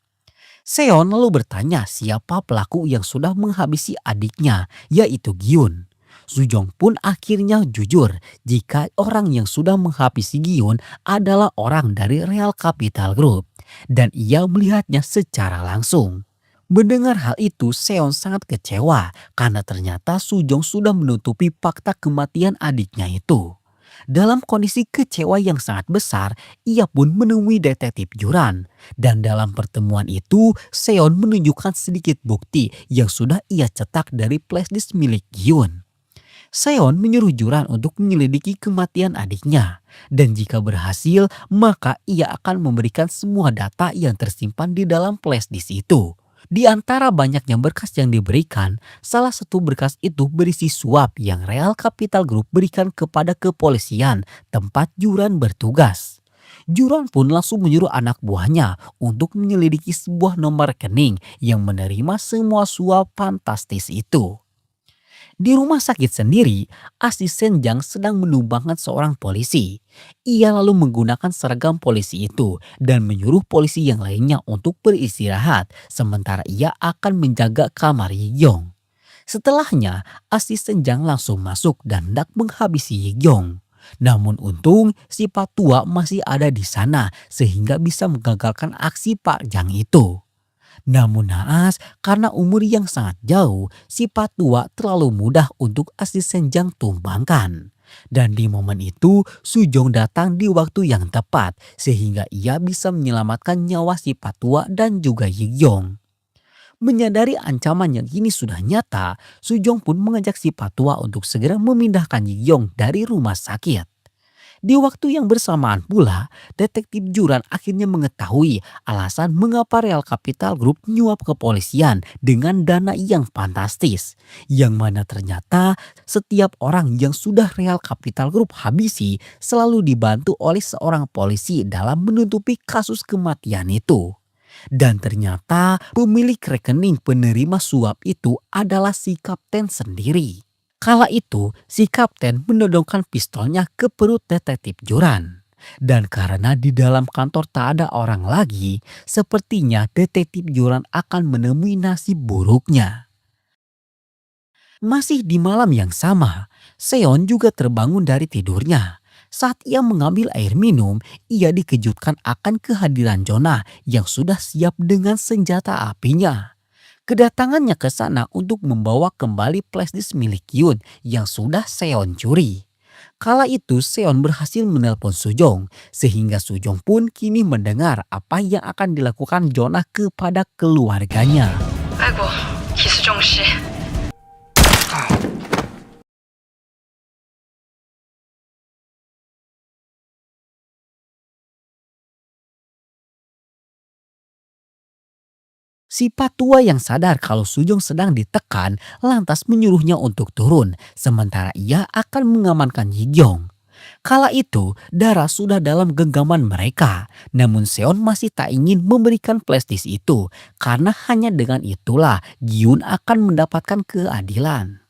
Seon lalu bertanya siapa pelaku yang sudah menghabisi adiknya yaitu Gyun. Sujong pun akhirnya jujur jika orang yang sudah menghabisi Gyun adalah orang dari Real Capital Group. Dan ia melihatnya secara langsung. Mendengar hal itu, Seon sangat kecewa karena ternyata Sujong sudah menutupi fakta kematian adiknya itu. Dalam kondisi kecewa yang sangat besar, ia pun menemui detektif Juran. Dan dalam pertemuan itu, Seon menunjukkan sedikit bukti yang sudah ia cetak dari flashdisk milik Gyun. Seon menyuruh Juran untuk menyelidiki kematian adiknya. Dan jika berhasil, maka ia akan memberikan semua data yang tersimpan di dalam flashdisk itu. Di antara banyaknya berkas yang diberikan, salah satu berkas itu berisi suap yang Real Capital Group berikan kepada kepolisian tempat Juran bertugas. Juran pun langsung menyuruh anak buahnya untuk menyelidiki sebuah nomor rekening yang menerima semua suap fantastis itu. Di rumah sakit sendiri, asisten Jang sedang menumbangkan seorang polisi. Ia lalu menggunakan seragam polisi itu dan menyuruh polisi yang lainnya untuk beristirahat, sementara ia akan menjaga kamar Yigyong. Setelahnya, asisten Jang langsung masuk dan hendak menghabisi Yigyong. Namun untung si Patua masih ada di sana sehingga bisa menggagalkan aksi Pak Jang itu. Namun naas karena umur yang sangat jauh, si Patua terlalu mudah untuk asisten Jang tumbangkan. Dan di momen itu Sujong datang di waktu yang tepat sehingga ia bisa menyelamatkan nyawa si Patua dan juga Yiyong. Menyadari ancaman yang kini sudah nyata, Sujong pun mengajak si Patua untuk segera memindahkan Yiyong dari rumah sakit. Di waktu yang bersamaan pula, detektif Juran akhirnya mengetahui alasan mengapa Real Capital Group nyuap kepolisian dengan dana yang fantastis. Yang mana ternyata setiap orang yang sudah Real Capital Group habisi selalu dibantu oleh seorang polisi dalam menutupi kasus kematian itu. Dan ternyata pemilik rekening penerima suap itu adalah si kapten sendiri. Kala itu, si kapten menodongkan pistolnya ke perut detektif Juran. Dan karena di dalam kantor tak ada orang lagi, sepertinya detektif Juran akan menemui nasib buruknya. Masih di malam yang sama, Seon juga terbangun dari tidurnya. Saat ia mengambil air minum, ia dikejutkan akan kehadiran Jonah yang sudah siap dengan senjata apinya. Kedatangannya ke sana untuk membawa kembali flashdisk milik Yoon yang sudah Seon curi. Kala itu Seon berhasil menelpon Sujong sehingga Sujong pun kini mendengar apa yang akan dilakukan Jonah kepada keluarganya. 아이고, 기수종 씨. Si Patua yang sadar kalau Sujong sedang ditekan lantas menyuruhnya untuk turun sementara ia akan mengamankan Yiyong. Kala itu Dara sudah dalam genggaman mereka, namun Seon masih tak ingin memberikan flashdisk itu karena hanya dengan itulah Gyun akan mendapatkan keadilan.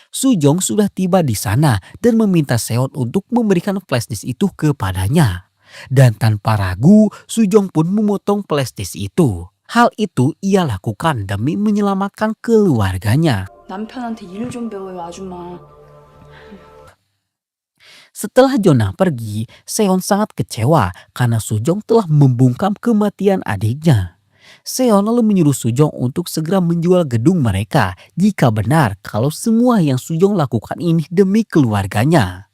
Sujong sudah tiba di sana dan meminta Seon untuk memberikan flashdisk itu kepadanya. Dan tanpa ragu Sujong pun memotong flashdisk itu. Hal itu ia lakukan demi menyelamatkan keluarganya. 남편한테 일 좀 배워요, 아줌마. Setelah Jonah pergi, Seon sangat kecewa karena Sujong telah membungkam kematian adiknya. Seon lalu menyuruh Sujong untuk segera menjual gedung mereka jika benar kalau semua yang Sujong lakukan ini demi keluarganya.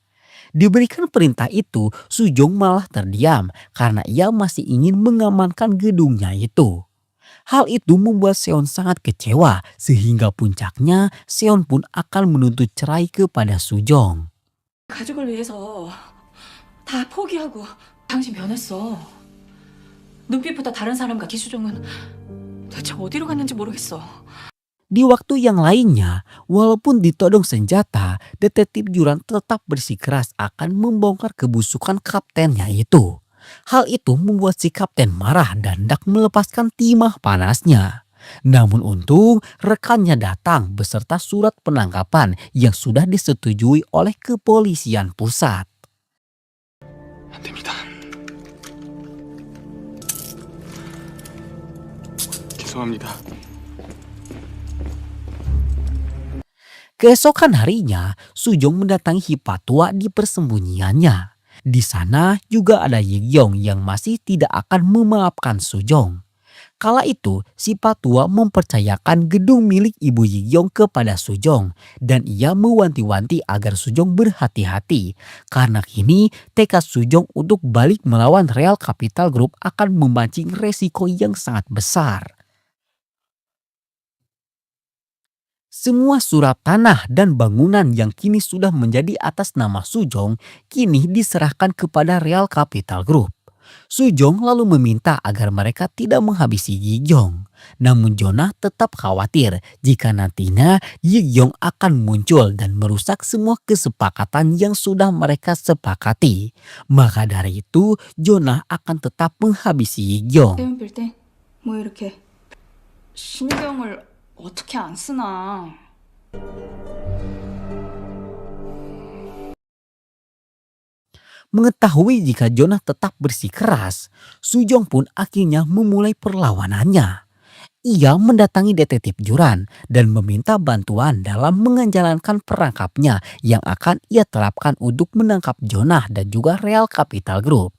Diberikan perintah itu, Sujong malah terdiam karena ia masih ingin mengamankan gedungnya itu. Hal itu membuat Seon sangat kecewa sehingga puncaknya Seon pun akan menuntut cerai kepada Sujong. 가족을 위해서 다 포기하고 당신 변했어. 눈빛보다 다른 사람과 기수종은 대체 어디로 갔는지 모르겠어. Di waktu yang lainnya, walaupun ditodong senjata, detektif Juran tetap bersikeras akan membongkar kebusukan kaptennya itu. Hal itu membuat si kapten marah dan hendak melepaskan timah panasnya. Namun untung rekannya datang beserta surat penangkapan yang sudah disetujui oleh kepolisian pusat. 안 됩니다. 죄송합니다. Keesokan harinya, Sujong mendatangi Hipatua di persembunyiannya. Di sana juga ada Yiyong yang masih tidak akan memaafkan Sujong. Kala itu, si Patua mempercayakan gedung milik ibu Yiyong kepada Sujong dan ia mewanti-wanti agar Sujong berhati-hati karena kini tekad Sujong untuk balik melawan Real Capital Group akan memancing resiko yang sangat besar. Semua surat tanah dan bangunan yang kini sudah menjadi atas nama Sujong kini diserahkan kepada Real Capital Group. Sujong lalu meminta agar mereka tidak menghabisi Yiyong. Namun Jonah tetap khawatir jika nantinya Yiyong akan muncul dan merusak semua kesepakatan yang sudah mereka sepakati. Maka dari itu Jonah akan tetap menghabisi Yiyong. 세운 빌때 뭐 이렇게 신경을 어떻게 안 쓰나. Mengetahui jika Jonah tetap bersikeras, Sujong pun akhirnya memulai perlawanannya. Ia mendatangi detektif Juran dan meminta bantuan dalam menjalankan perangkapnya yang akan ia terapkan untuk menangkap Jonah dan juga Real Capital Group.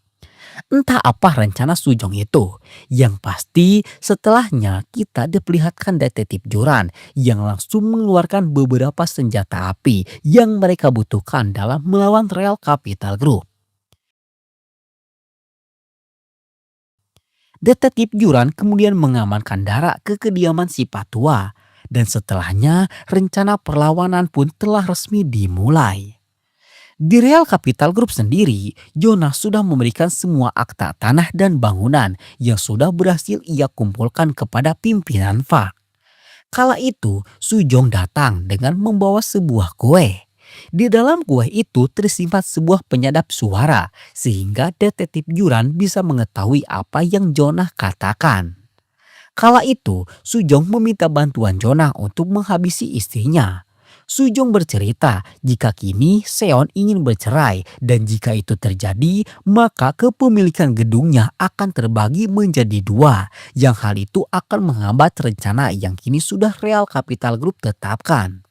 Entah apa rencana Sujong itu. Yang pasti setelahnya kita diperlihatkan detektif Juran yang langsung mengeluarkan beberapa senjata api yang mereka butuhkan dalam melawan Real Capital Group. Detektif Juran kemudian mengamankan Dara ke kediaman si Patua. Dan setelahnya rencana perlawanan pun telah resmi dimulai. Di Real Capital Group sendiri, Jonah sudah memberikan semua akta tanah dan bangunan yang sudah berhasil ia kumpulkan kepada pimpinan FAK. Kala itu, Sujong datang dengan membawa sebuah kue. Di dalam kue itu tersimpan sebuah penyadap suara sehingga detektif Juran bisa mengetahui apa yang Jonah katakan. Kala itu, Sujong meminta bantuan Jonah untuk menghabisi istrinya. Sujong bercerita jika kini Seon ingin bercerai dan jika itu terjadi maka kepemilikan gedungnya akan terbagi menjadi dua yang hal itu akan menghambat rencana yang kini sudah Real Capital Group tetapkan.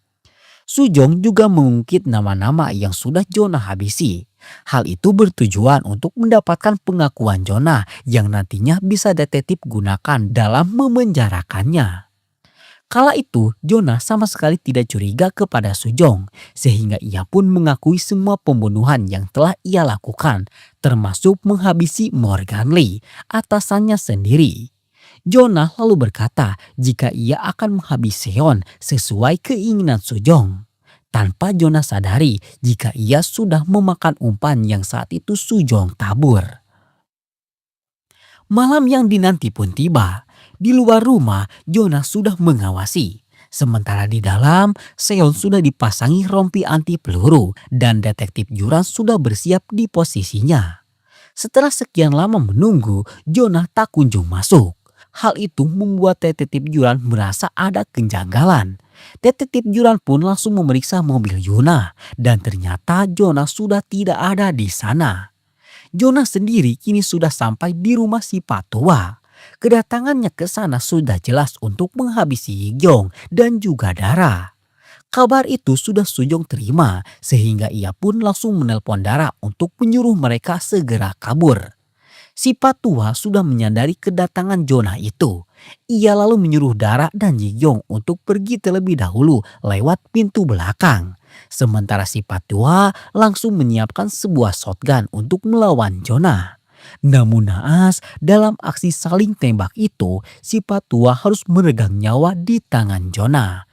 Sujong juga mengungkit nama-nama yang sudah Jonah habisi. Hal itu bertujuan untuk mendapatkan pengakuan Jonah yang nantinya bisa detektif gunakan dalam memenjarakannya. Kala itu, Jonah sama sekali tidak curiga kepada Sujong, sehingga ia pun mengakui semua pembunuhan yang telah ia lakukan, termasuk menghabisi Morgan Lee, atasannya sendiri. Jonah lalu berkata jika ia akan menghabisi Seon sesuai keinginan Sujong. Tanpa Jonah sadari jika ia sudah memakan umpan yang saat itu Sujong tabur. Malam yang dinanti pun tiba. Di luar rumah, Jonah sudah mengawasi. Sementara di dalam, Seon sudah dipasangi rompi anti peluru dan detektif Juran sudah bersiap di posisinya. Setelah sekian lama menunggu, Jonah tak kunjung masuk. Hal itu membuat detektif Juran merasa ada kejanggalan. Detektif Juran pun langsung memeriksa mobil Yuna dan ternyata Jonah sudah tidak ada di sana. Jonah sendiri kini sudah sampai di rumah si Patua. Kedatangannya ke sana sudah jelas untuk menghabisi Yigyong dan juga Dara. Kabar itu sudah Sujong terima sehingga ia pun langsung menelpon Dara untuk menyuruh mereka segera kabur. Si Patua sudah menyadari kedatangan Jonah itu. Ia lalu menyuruh Dara dan Yigyong untuk pergi terlebih dahulu lewat pintu belakang. Sementara si Patua langsung menyiapkan sebuah shotgun untuk melawan Jonah. Namun naas, dalam aksi saling tembak itu, si Patua harus meregang nyawa di tangan Jonah.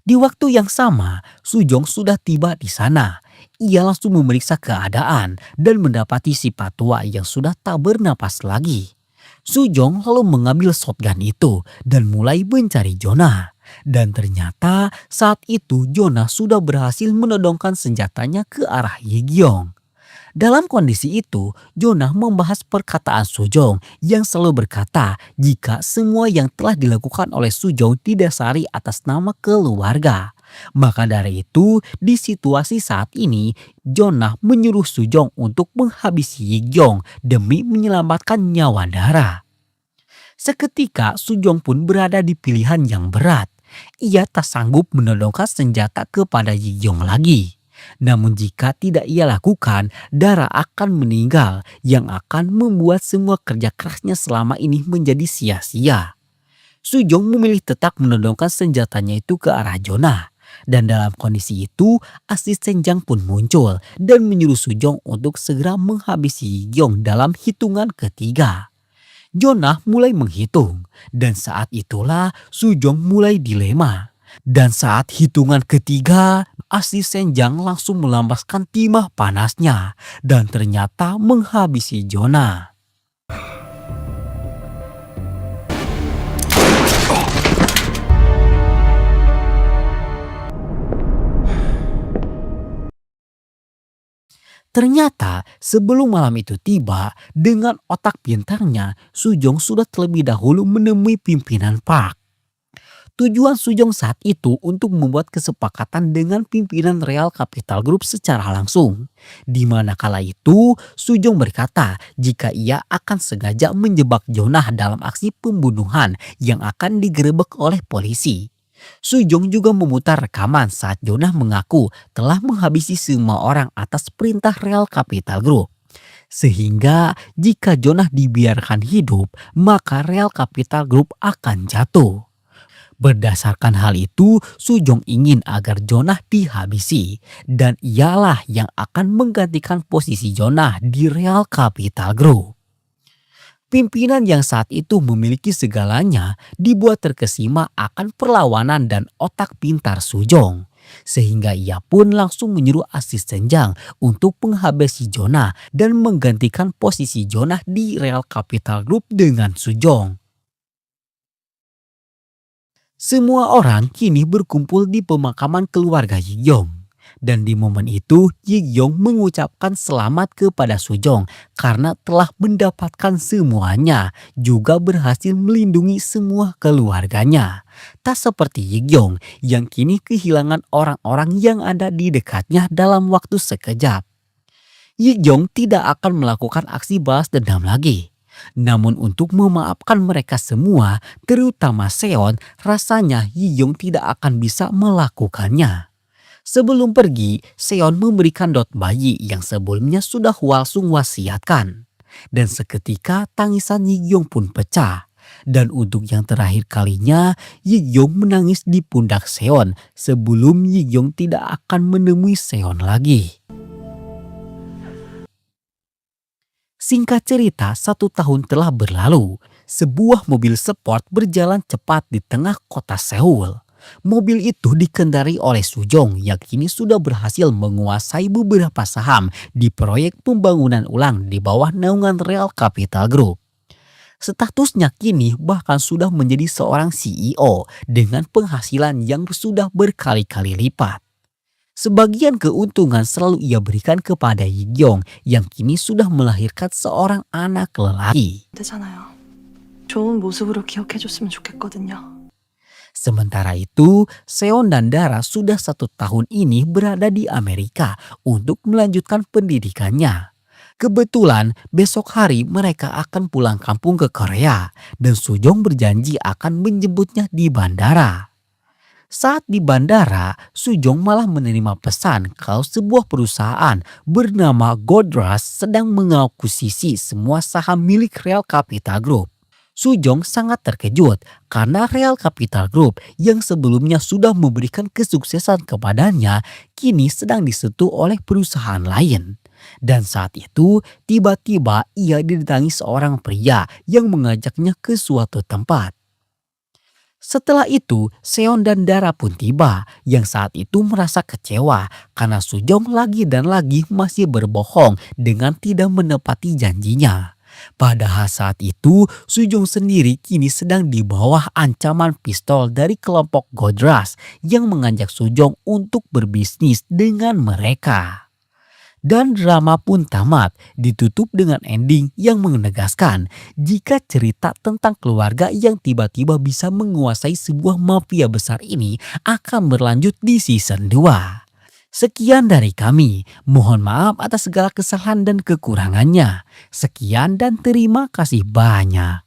Di waktu yang sama, Sujong sudah tiba di sana. Ia langsung memeriksa keadaan dan mendapati si Patua yang sudah tak bernapas lagi. Sujong lalu mengambil shotgun itu dan mulai mencari Jonah. Dan ternyata saat itu Jonah sudah berhasil menodongkan senjatanya ke arah Yigyong. Dalam kondisi itu, Jonah membahas perkataan Sujong yang selalu berkata jika semua yang telah dilakukan oleh Sujong didasari atas nama keluarga. Maka dari itu, di situasi saat ini, Jonah menyuruh Sujong untuk menghabisi Yigyong demi menyelamatkan nyawa Dara. Seketika Sujong pun berada di pilihan yang berat. Ia tak sanggup menodongkan senjata kepada Yigyong lagi. Namun jika tidak ia lakukan, Dara akan meninggal yang akan membuat semua kerja kerasnya selama ini menjadi sia-sia. Sujong memilih tetap menodongkan senjatanya itu ke arah Jonah. Dan dalam kondisi itu, asisten Jang pun muncul dan menyuruh Sujong untuk segera menghabisi Yigyong dalam hitungan ketiga. Jonah mulai menghitung dan saat itulah Sujong mulai dilema. Dan saat hitungan ketiga, asisten Jang langsung melambaskan timah panasnya dan ternyata menghabisi Jonah. Ternyata sebelum malam itu tiba, dengan otak pintarnya, Sujong sudah terlebih dahulu menemui pimpinan Park. Tujuan Sujong saat itu untuk membuat kesepakatan dengan pimpinan Real Capital Group secara langsung. Di mana kala itu Sujong berkata jika ia akan sengaja menjebak Jonah dalam aksi pembunuhan yang akan digerebek oleh polisi. Sujong juga memutar rekaman saat Jonah mengaku telah menghabisi semua orang atas perintah Real Capital Group. Sehingga jika Jonah dibiarkan hidup, maka Real Capital Group akan jatuh. Berdasarkan hal itu, Sujong ingin agar Jonah dihabisi dan ialah yang akan menggantikan posisi Jonah di Real Capital Group. Pimpinan yang saat itu memiliki segalanya dibuat terkesima akan perlawanan dan otak pintar Sujong. Sehingga ia pun langsung menyuruh asisten Jang untuk menghabisi Jonah dan menggantikan posisi Jonah di Real Capital Group dengan Sujong. Semua orang kini berkumpul di pemakaman keluarga Yig-yong. Dan di momen itu Yig-yong mengucapkan selamat kepada Sujong karena telah mendapatkan semuanya, juga berhasil melindungi semua keluarganya. Tak seperti Yig-yong yang kini kehilangan orang-orang yang ada di dekatnya dalam waktu sekejap. Yig-yong tidak akan melakukan aksi balas dendam lagi. Namun untuk memaafkan mereka semua, terutama Seon, rasanya Yig-yong tidak akan bisa melakukannya. Sebelum pergi, Seon memberikan dot bayi yang sebelumnya sudah Hwasung wasiatkan. Dan seketika tangisan Yig-yong pun pecah. Dan untuk yang terakhir kalinya, Yig-yong menangis di pundak Seon sebelum Yig-yong tidak akan menemui Seon lagi. Singkat cerita, 1 tahun telah berlalu. Sebuah mobil sport berjalan cepat di tengah kota Seoul. Mobil itu dikendarai oleh Sujong yang kini sudah berhasil menguasai beberapa saham di proyek pembangunan ulang di bawah naungan Real Capital Group. Statusnya kini bahkan sudah menjadi seorang CEO dengan penghasilan yang sudah berkali-kali lipat. Sebagian keuntungan selalu ia berikan kepada Yig-yong yang kini sudah melahirkan seorang anak lelaki. 되잖아요. 좋은 모습으로 기억해줬으면 좋겠거든요. Sementara itu, Seon dan Dara sudah 1 tahun ini berada di Amerika untuk melanjutkan pendidikannya. Kebetulan besok hari mereka akan pulang kampung ke Korea dan Sujong berjanji akan menjemputnya di bandara. Saat di bandara, Sujong malah menerima pesan kalau sebuah perusahaan bernama Godras sedang mengakuisisi semua saham milik Real Capital Group. Sujong sangat terkejut karena Real Capital Group yang sebelumnya sudah memberikan kesuksesan kepadanya kini sedang disentuh oleh perusahaan lain. Dan saat itu tiba-tiba ia didatangi seorang pria yang mengajaknya ke suatu tempat. Setelah itu, Seon dan Dara pun tiba yang saat itu merasa kecewa karena Sujong lagi dan lagi masih berbohong dengan tidak menepati janjinya. Padahal saat itu Sujong sendiri kini sedang di bawah ancaman pistol dari kelompok Godras yang mengajak Sujong untuk berbisnis dengan mereka. Dan drama pun tamat, ditutup dengan ending yang menegaskan jika cerita tentang keluarga yang tiba-tiba bisa menguasai sebuah mafia besar ini akan berlanjut di season 2. Sekian dari kami, mohon maaf atas segala kesalahan dan kekurangannya. Sekian dan terima kasih banyak.